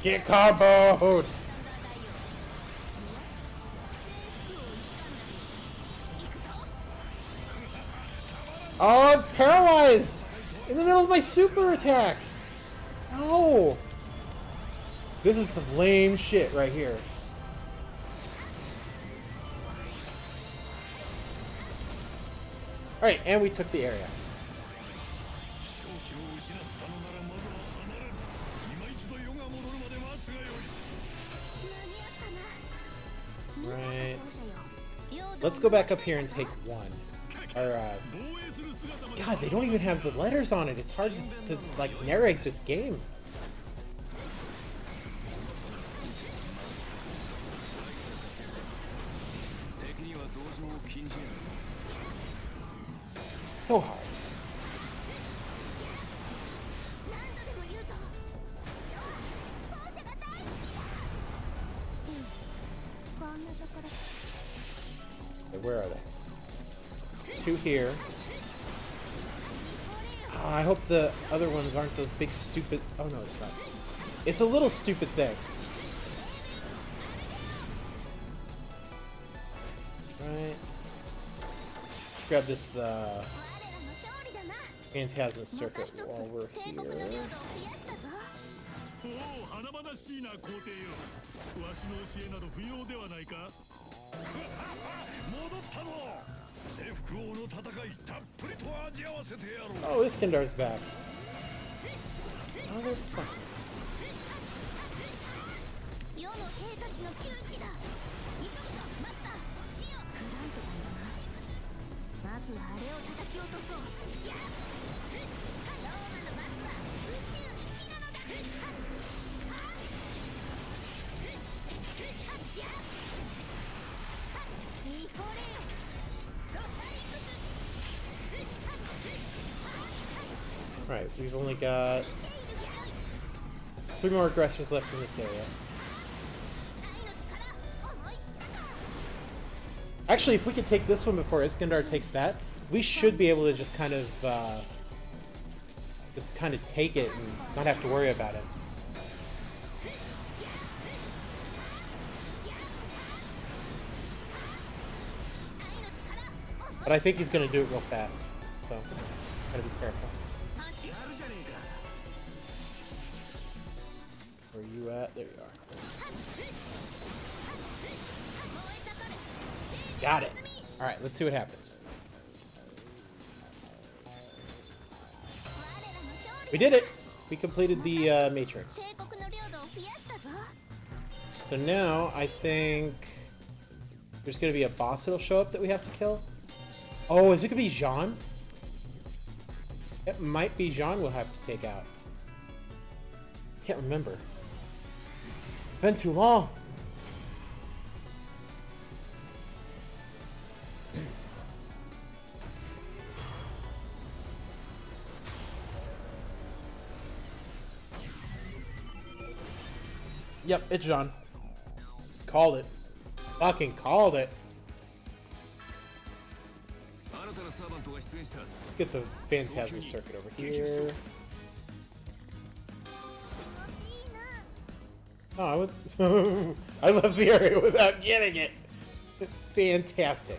Get comboed! Oh, I'm paralyzed! In the middle of my super attack! No! This is some lame shit right here. Alright, and we took the area. Right. Let's go back up here and take one. Or, God, they don't even have the letters on it. It's hard to like, narrate this game. So hard. Where are they? Two here. Oh, I hope the other ones aren't those big stupid... Oh no, it's not. It's a little stupid thing. Right. Grab this Phantasma circuit while we're here. Oh, Iskandar's back. Motherfucker. Right, we've only got 3 more aggressors left in this area. Actually, if we could take this one before Iskandar takes that, we should be able to just kind of take it and not have to worry about it. But I think he's going to do it real fast, so gotta be careful. Where are you at? There you are. Got it. Alright, let's see what happens. We did it! We completed the Matrix. So now, I think there's going to be a boss that'll show up that we have to kill. Oh, is it going to be Jean? It might be Jean we'll have to take out. Can't remember. It's been too long. Yep, it's Jean. Called it. Fucking called it. Let's get the Phantasma circuit over here. Oh, I would. I left the area without getting it. Fantastic.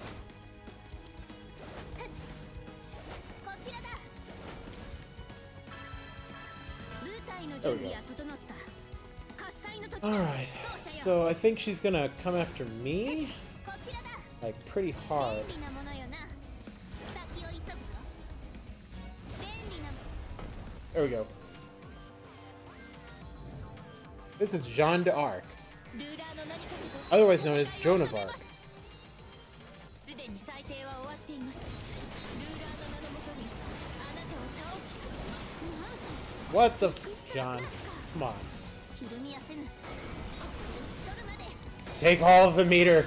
There we go. Alright, so I think she's gonna come after me, like, pretty hard. There we go. This is Jeanne d'Arc, otherwise known as Joan of Arc. What the f, John? Come on. Take all of the meter.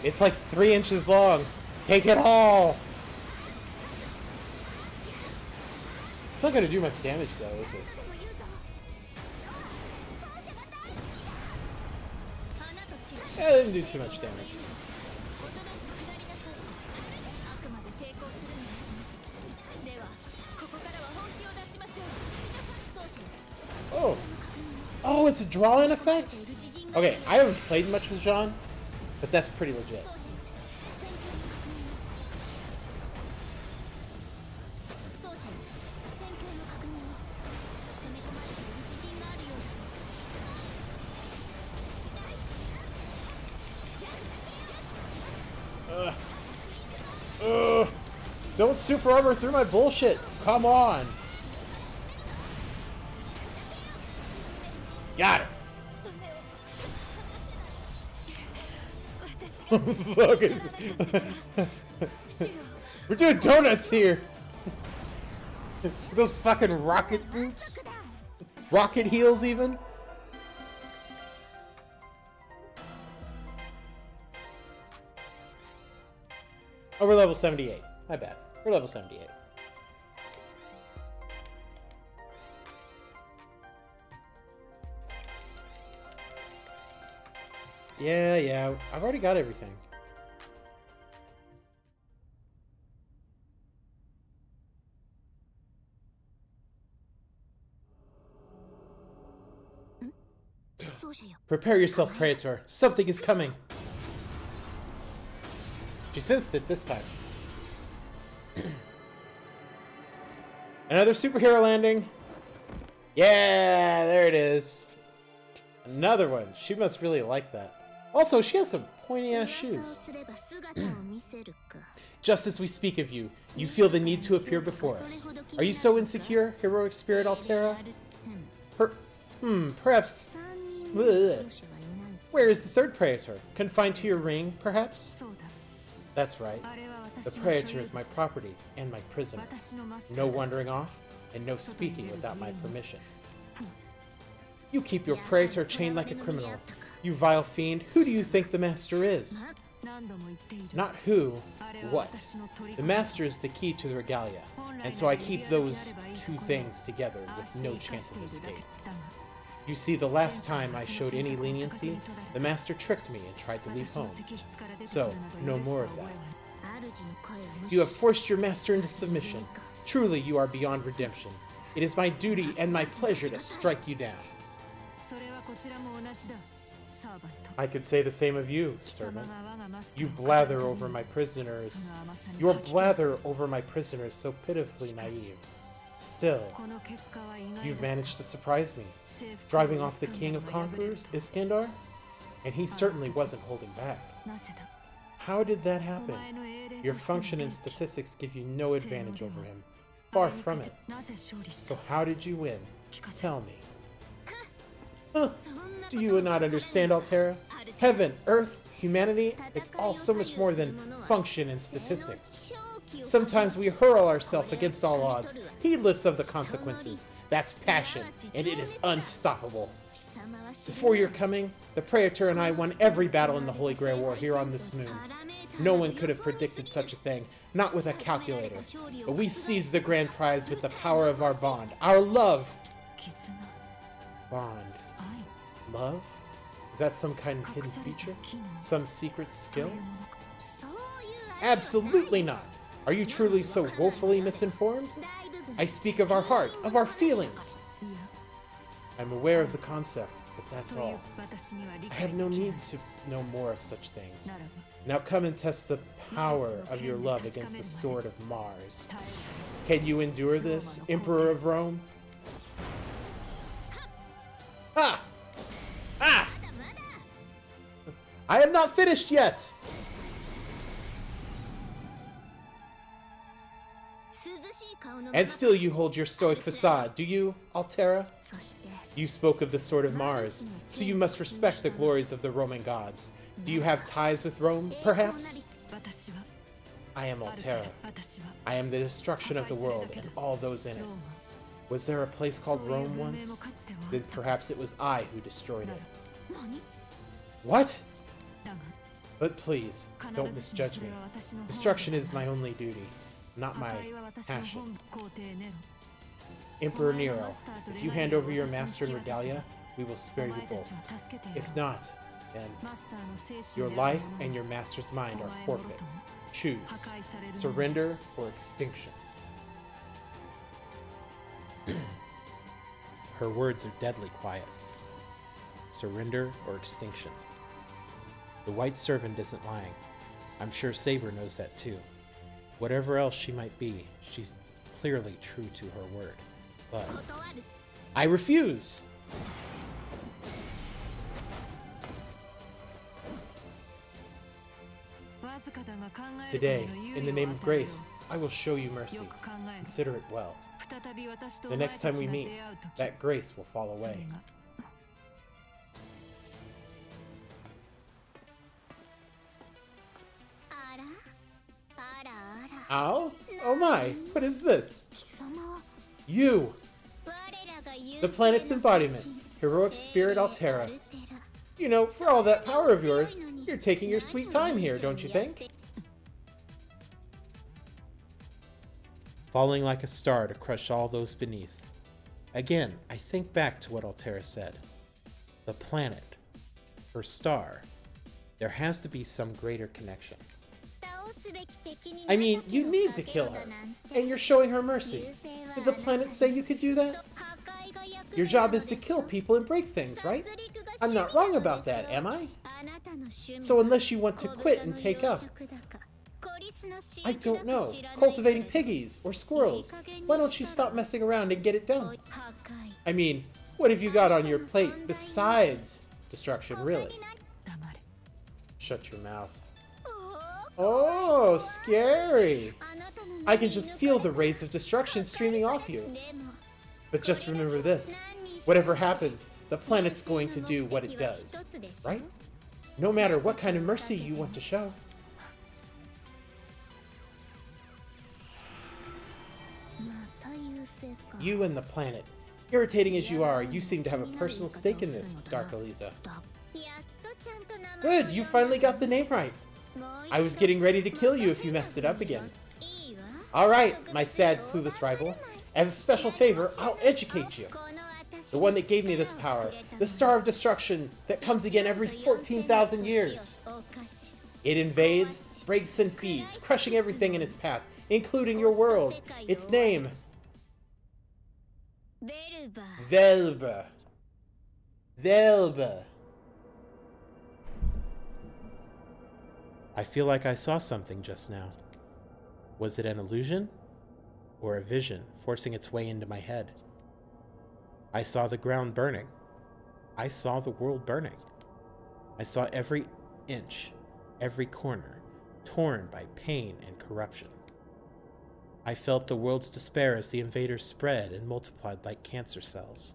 It's like 3 inches long. Take it all. It's not going to do much damage though, is it? Yeah, it didn't do too much damage. Oh. Oh, it's a draw-in effect? Okay, I haven't played much with Jean, but that's pretty legit. Don't super armor through my bullshit. Come on. Got it. Fucking. We're doing donuts here. Those fucking rocket boots. Rocket heels even. Oh, we're level 78. My bad. We're level 78. Yeah. I've already got everything. Prepare yourself, Praetor. Something is coming. She sensed it this time. Another superhero landing. Yeah, there it is. Another one. She must really like that. Also, she has some pointy-ass shoes. Just as we speak of you, you feel the need to appear before us. Are you so insecure, heroic spirit Altera? Perhaps... Bleh. Where is the third Praetor? Confined to your ring, perhaps? That's right. The Praetor is my property and my prisoner. No wandering off, and no speaking without my permission. You keep your Praetor chained like a criminal. You vile fiend, who do you think the Master is? Not who, what. The Master is the key to the regalia, and so I keep those two things together with no chance of escape. You see, the last time I showed any leniency, the Master tricked me and tried to leave home. So, no more of that. You have forced your Master into submission. Truly, you are beyond redemption. It is my duty and my pleasure to strike you down. I could say the same of you, servant. You blather over my prisoners. Your blather over my prisoners so pitifully naive. Still, you've managed to surprise me, driving off the King of Conquerors, Iskandar? And he certainly wasn't holding back. How did that happen? Your function and statistics give you no advantage over him. Far from it. So how did you win? Tell me. Huh. Do you not understand, Altera? Heaven, Earth, humanity, it's all so much more than function and statistics. Sometimes we hurl ourselves against all odds, heedless of the consequences. That's passion, and it is unstoppable. Before your coming, the Praetor and I won every battle in the Holy Grail War here on this moon. No one could have predicted such a thing, not with a calculator. But we seized the grand prize with the power of our bond, our love. Bond. Love? Is that some kind of hidden feature? Some secret skill? Absolutely not! Are you truly so woefully misinformed? I speak of our heart, of our feelings! I'm aware of the concept, but that's all. I have no need to know more of such things. Now come and test the power of your love against the sword of Mars. Can you endure this, Emperor of Rome? Ah! Ah! I am not finished yet! And still you hold your stoic facade, do you, Altera? You spoke of the sword of Mars, so you must respect the glories of the Roman gods. Do you have ties with Rome, perhaps? I am Altera. I am the destruction of the world and all those in it. Was there a place called Rome once? Then perhaps it was I who destroyed it. What? But please, don't misjudge me. Destruction is my only duty, not my passion. Emperor Nero, if you hand over your master and regalia, we will spare you both. If not, then your life and your master's mind are forfeit. Choose. Surrender or extinction. Her words are deadly quiet. Surrender or extinction. The white servant isn't lying. I'm sure Saber knows that too. Whatever else she might be, she's clearly true to her word. But I refuse! Today, in the name of grace, I will show you mercy. Consider it well. The next time we meet, that grace will fall away. Ow? Oh my, what is this? You! The planet's embodiment, heroic spirit Altera. You know, for all that power of yours, you're taking your sweet time here, don't you think? Falling like a star to crush all those beneath. Again, I think back to what Altera said. The planet. Her star. There has to be some greater connection. I mean, you need to kill her, and you're showing her mercy. Did the planet say you could do that? Your job is to kill people and break things, right? I'm not wrong about that, am I? So unless you want to quit and take up, I don't know, cultivating piggies or squirrels, why don't you stop messing around and get it done? I mean, what have you got on your plate besides destruction, really? Shut your mouth. Oh, scary! I can just feel the rays of destruction streaming off you. But just remember this. Whatever happens, the planet's going to do what it does, right? No matter what kind of mercy you want to show. You and the planet. Irritating as you are, you seem to have a personal stake in this, Dark Eliza. Good, you finally got the name right. I was getting ready to kill you if you messed it up again. Alright, my sad, clueless rival. As a special favor, I'll educate you. The one that gave me this power, the Star of Destruction that comes again every 14,000 years. It invades, breaks, and feeds, crushing everything in its path, including your world. Its name... Velba. Velba. I feel like I saw something just now. Was it an illusion? Or a vision forcing its way into my head? I saw the ground burning. I saw the world burning. I saw every inch, every corner, torn by pain and corruption. I felt the world's despair as the invaders spread and multiplied like cancer cells.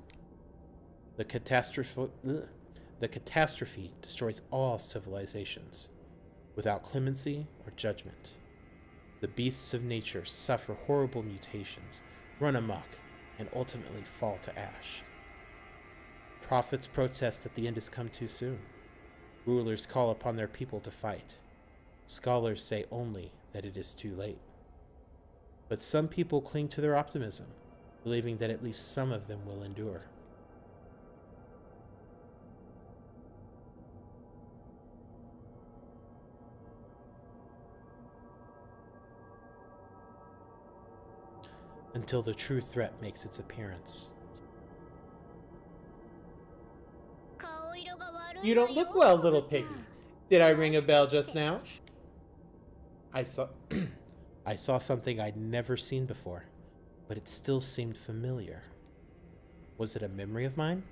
The catastrophe destroys all civilizations, without clemency or judgment. The beasts of nature suffer horrible mutations, run amok, and ultimately fall to ash. Prophets protest that the end has come too soon. Rulers call upon their people to fight. Scholars say only that it is too late. But some people cling to their optimism, believing that at least some of them will endure. Until the true threat makes its appearance. You don't look well, little piggy. Did I ring a bell just now? I saw something I'd never seen before, but it still seemed familiar. Was it a memory of mine?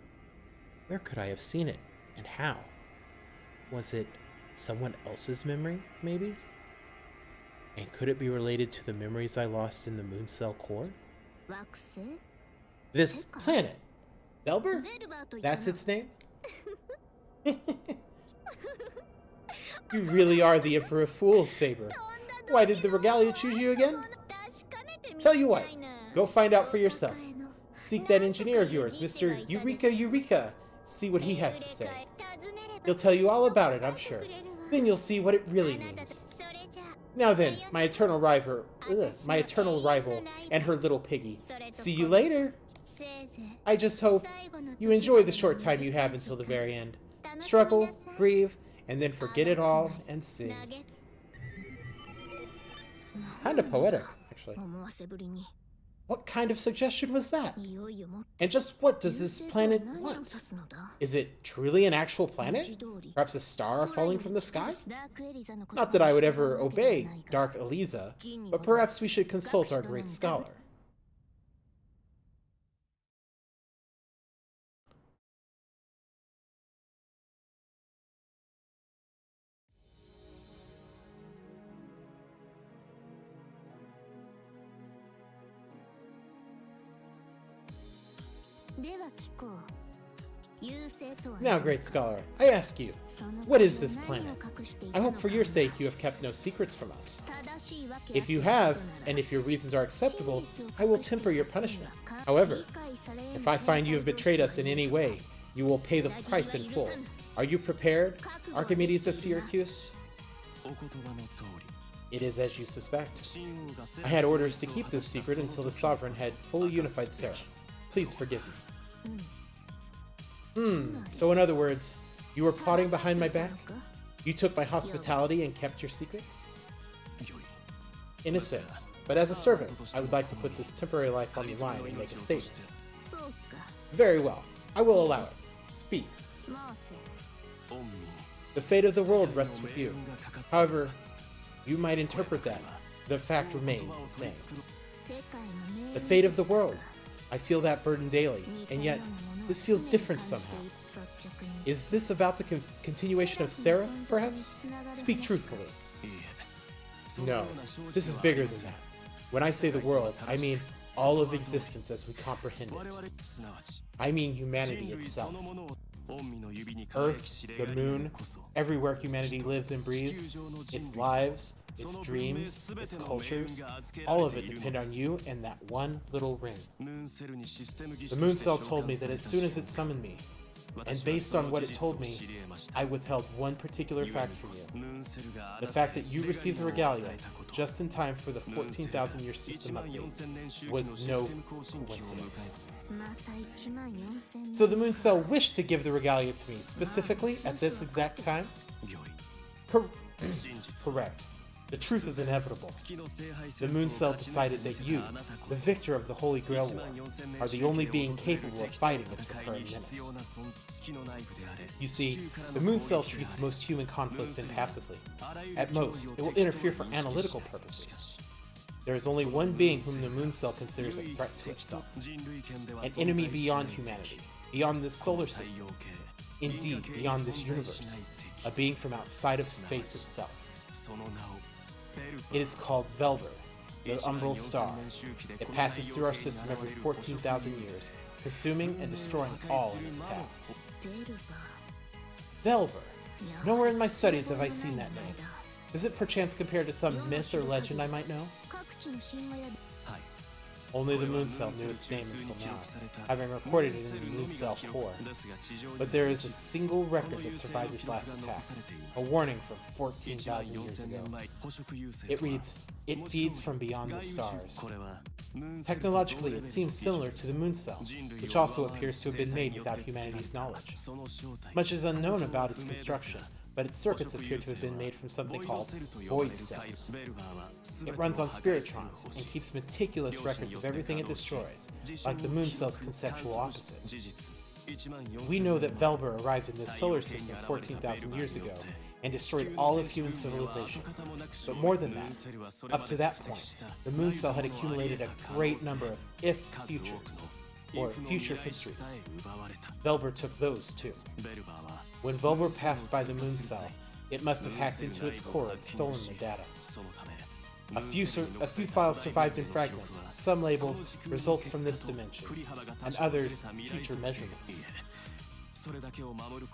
Where could I have seen it, and how? Was it someone else's memory, maybe? And could it be related to the memories I lost in the moon cell core? This planet, Belber? That's its name? You really are the Emperor of Fools, Saber. Why did the Regalia choose you again? Tell you what, go find out for yourself. Seek that engineer of yours, Mr. Eureka. See what he has to say. He'll tell you all about it, I'm sure. Then you'll see what it really means. Now then, my eternal rival and her little piggy. See you later. I just hope you enjoy the short time you have until the very end. Struggle, grieve, and then forget it all and sing. Kinda poetic, actually. What kind of suggestion was that? And just what does this planet want? Is it truly an actual planet? Perhaps a star falling from the sky? Not that I would ever obey Dark Eliza, but perhaps we should consult our great scholar. Now, great scholar, I ask you, what is this planet? I hope for your sake you have kept no secrets from us. If you have, and if your reasons are acceptable, I will temper your punishment. However, if I find you have betrayed us in any way, you will pay the price in full. Are you prepared, Archimedes of Syracuse? It is as you suspect. I had orders to keep this secret until the Sovereign had fully unified Seraph. Please forgive me. So in other words, you were plotting behind my back? You took my hospitality and kept your secrets? In a sense, but as a servant, I would like to put this temporary life on the line and make a statement. Very well, I will allow it. Speak. The fate of the world rests with you. However, you might interpret that. The fact remains the same. The fate of the world. I feel that burden daily, and yet this feels different somehow. Is this about the continuation of Seraph, perhaps? Speak truthfully. No, this is bigger than that. When I say the world, I mean all of existence as we comprehend it. I mean humanity itself. Earth, the moon, everywhere humanity lives and breathes, its lives, its dreams, its cultures, all of it depend on you and that one little ring. The moon cell told me that as soon as it summoned me, and based on what it told me, I withheld one particular fact from you. The fact that you received the regalia just in time for the 14,000-year system update was no coincidence. So the moon cell wished to give the regalia to me, specifically at this exact time? Correct. The truth is inevitable. The moon cell decided that you, the victor of the Holy Grail War, are the only being capable of fighting its recurring menace. You see, the moon cell treats most human conflicts impassively. At most, it will interfere for analytical purposes. There is only one being whom the moon cell considers a threat to itself. An enemy beyond humanity, beyond this solar system, indeed beyond this universe, a being from outside of space itself. It is called Velber, the umbral star. It passes through our system every 14,000 years, consuming and destroying all in its path. Velber. Nowhere in my studies have I seen that name. Is it perchance compared to some myth or legend I might know? Only the moon cell knew its name until now, having recorded it in the moon cell core. But there is a single record that survived its last attack, a warning from 14,000 years ago. It reads, "It feeds from beyond the stars." Technologically, it seems similar to the moon cell, which also appears to have been made without humanity's knowledge. Much is unknown about its construction, but its circuits appear to have been made from something called void cells. It runs on spiritrons and keeps meticulous records of everything it destroys, like the moon cell's conceptual opposite. We know that Velber arrived in this solar system 14,000 years ago and destroyed all of human civilization. But more than that, up to that point, the moon cell had accumulated a great number of if-futures, or future histories. Velber took those too. When Velber passed by the moon cell, it must have hacked into its core and stolen the data. A few files survived in fragments, some labeled results from this dimension, and others future measurements.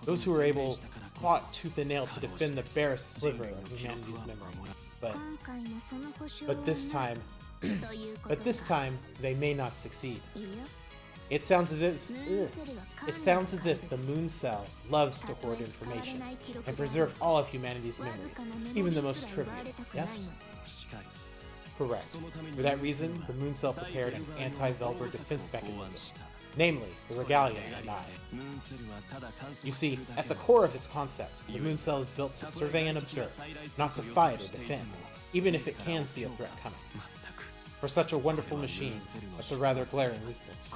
Those who were able fought tooth and nail to defend the barest sliver of humanity's memory. But this time, they may not succeed. It sounds as if the moon cell loves to hoard information and preserve all of humanity's memories, even the most trivial. Yes? Correct. For that reason, the moon cell prepared an anti-Velber defense mechanism, namely the regalia and I. You see, at the core of its concept, the moon cell is built to survey and observe, not to fight or defend, even if it can see a threat coming. For such a wonderful machine, that's a rather glaring weakness.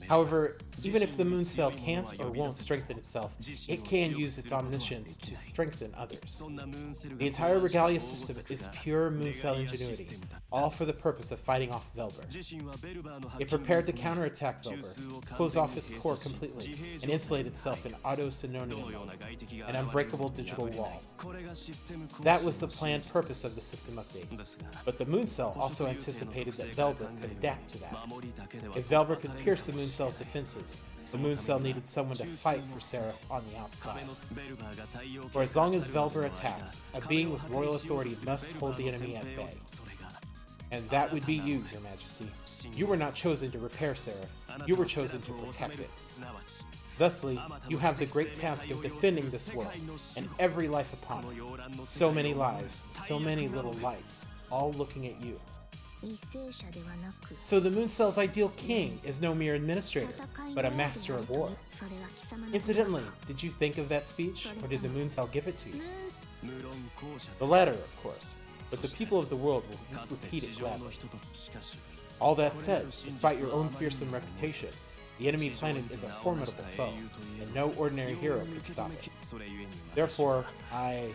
However, even if the moon cell can't or won't strengthen itself, it can use its omniscience to strengthen others. The entire regalia system is pure moon cell ingenuity, all for the purpose of fighting off Velber. It prepared to counterattack Velber, close off its core completely, and insulate itself in auto-synonium mode, an unbreakable digital wall. That was the planned purpose of the system update, but the moon cell also also anticipated that Velbert could adapt to that. If Velbert could pierce the moon cell's defenses, the moon cell needed someone to fight for Seraph on the outside. For as long as Velbert attacks, a being with royal authority must hold the enemy at bay. And that would be you, Your Majesty. You were not chosen to repair Seraph, you were chosen to protect it. Thusly, you have the great task of defending this world, and every life upon it. So many lives, so many little lights, all looking at you. So the moon cell's ideal king is no mere administrator, but a master of war. Incidentally, did you think of that speech, or did the moon cell give it to you? The latter, of course, but the people of the world will repeat it gladly. All that said, despite your own fearsome reputation, the enemy planet is a formidable foe, and no ordinary hero could stop it. Therefore, I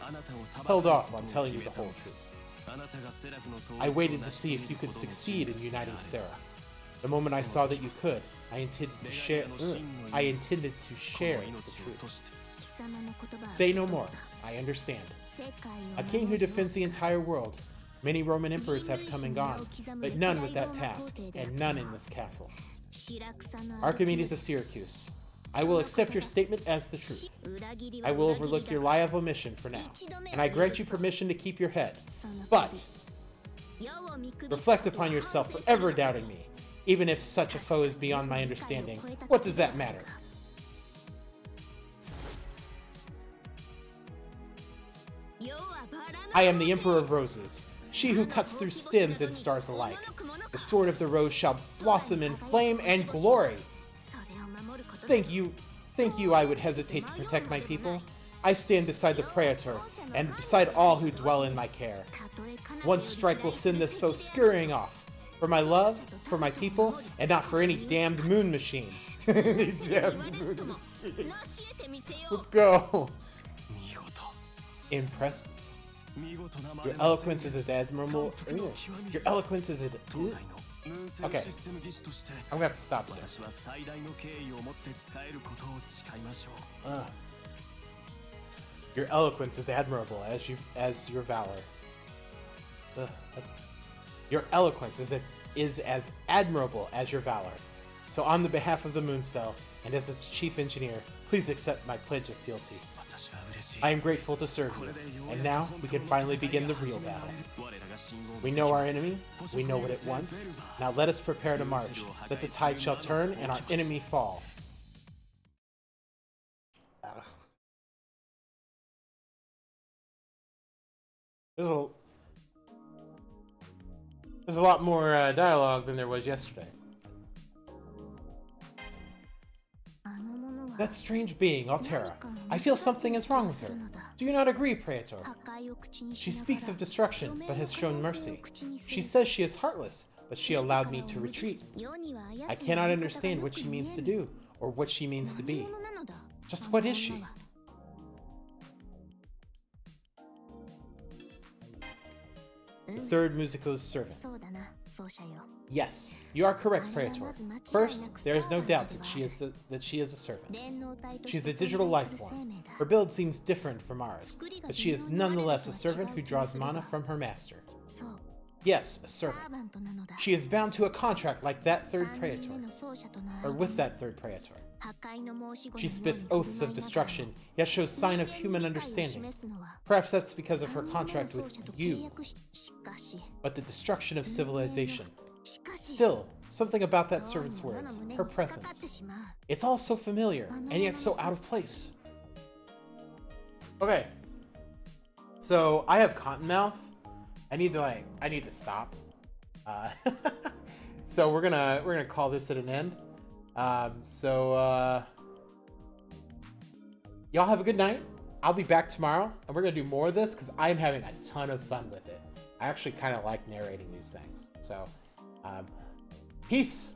held off on telling you the whole truth. I waited to see if you could succeed in uniting Sarah. The moment I saw that you could, I intended to share the truth. Say no more. I understand. A king who defends the entire world. Many Roman emperors have come and gone, but none with that task, and none in this castle. Archimedes of Syracuse, I will accept your statement as the truth. I will overlook your lie of omission for now, and I grant you permission to keep your head. But reflect upon yourself for ever doubting me. Even if such a foe is beyond my understanding, what does that matter? I am the Emperor of Roses, she who cuts through stems and stars alike. The sword of the rose shall blossom in flame and glory. Think you I would hesitate to protect my people? I stand beside the Praetor, and beside all who dwell in my care. One strike will send this foe scurrying off. For my love, for my people, and not for any damned moon machine. Any damned moon machine. Let's go. Impressed. Your eloquence is as admirable. Your eloquence is as... Okay. I'm gonna have to stop soon. Your eloquence is admirable as your valor. Your eloquence is as admirable as your valor. So on the behalf of the Moon Cell, and as its chief engineer, please accept my pledge of fealty. I am grateful to serve you, and now we can finally begin the real battle. We know our enemy, we know what it wants, now let us prepare to march, that the tide shall turn and our enemy fall. There's a lot more dialogue than there was yesterday. That strange being, Altera. I feel something is wrong with her. Do you not agree, Praetor? She speaks of destruction, but has shown mercy. She says she is heartless, but she allowed me to retreat. I cannot understand what she means to do, or what she means to be. Just what is she? The third Musico's servant. Yes, you are correct, Praetor. First, there is no doubt that she is a servant. She is a digital life form. Her build seems different from ours, but she is nonetheless a servant who draws mana from her master. Yes, a servant. She is bound to a contract like that third Praetor, or with that third Praetor. She spits oaths of destruction, yet shows sign of human understanding. Perhaps that's because of her contract with you, but the destruction of civilization. Still, something about that servant's words, her presence. It's all so familiar, and yet so out of place. Okay, so I have cottonmouth. I need to stop. So we're gonna call this at an end. Y'all have a good night. I'll be back tomorrow, and we're gonna do more of this because I'm having a ton of fun with it. I actually kind of like narrating these things. So, peace.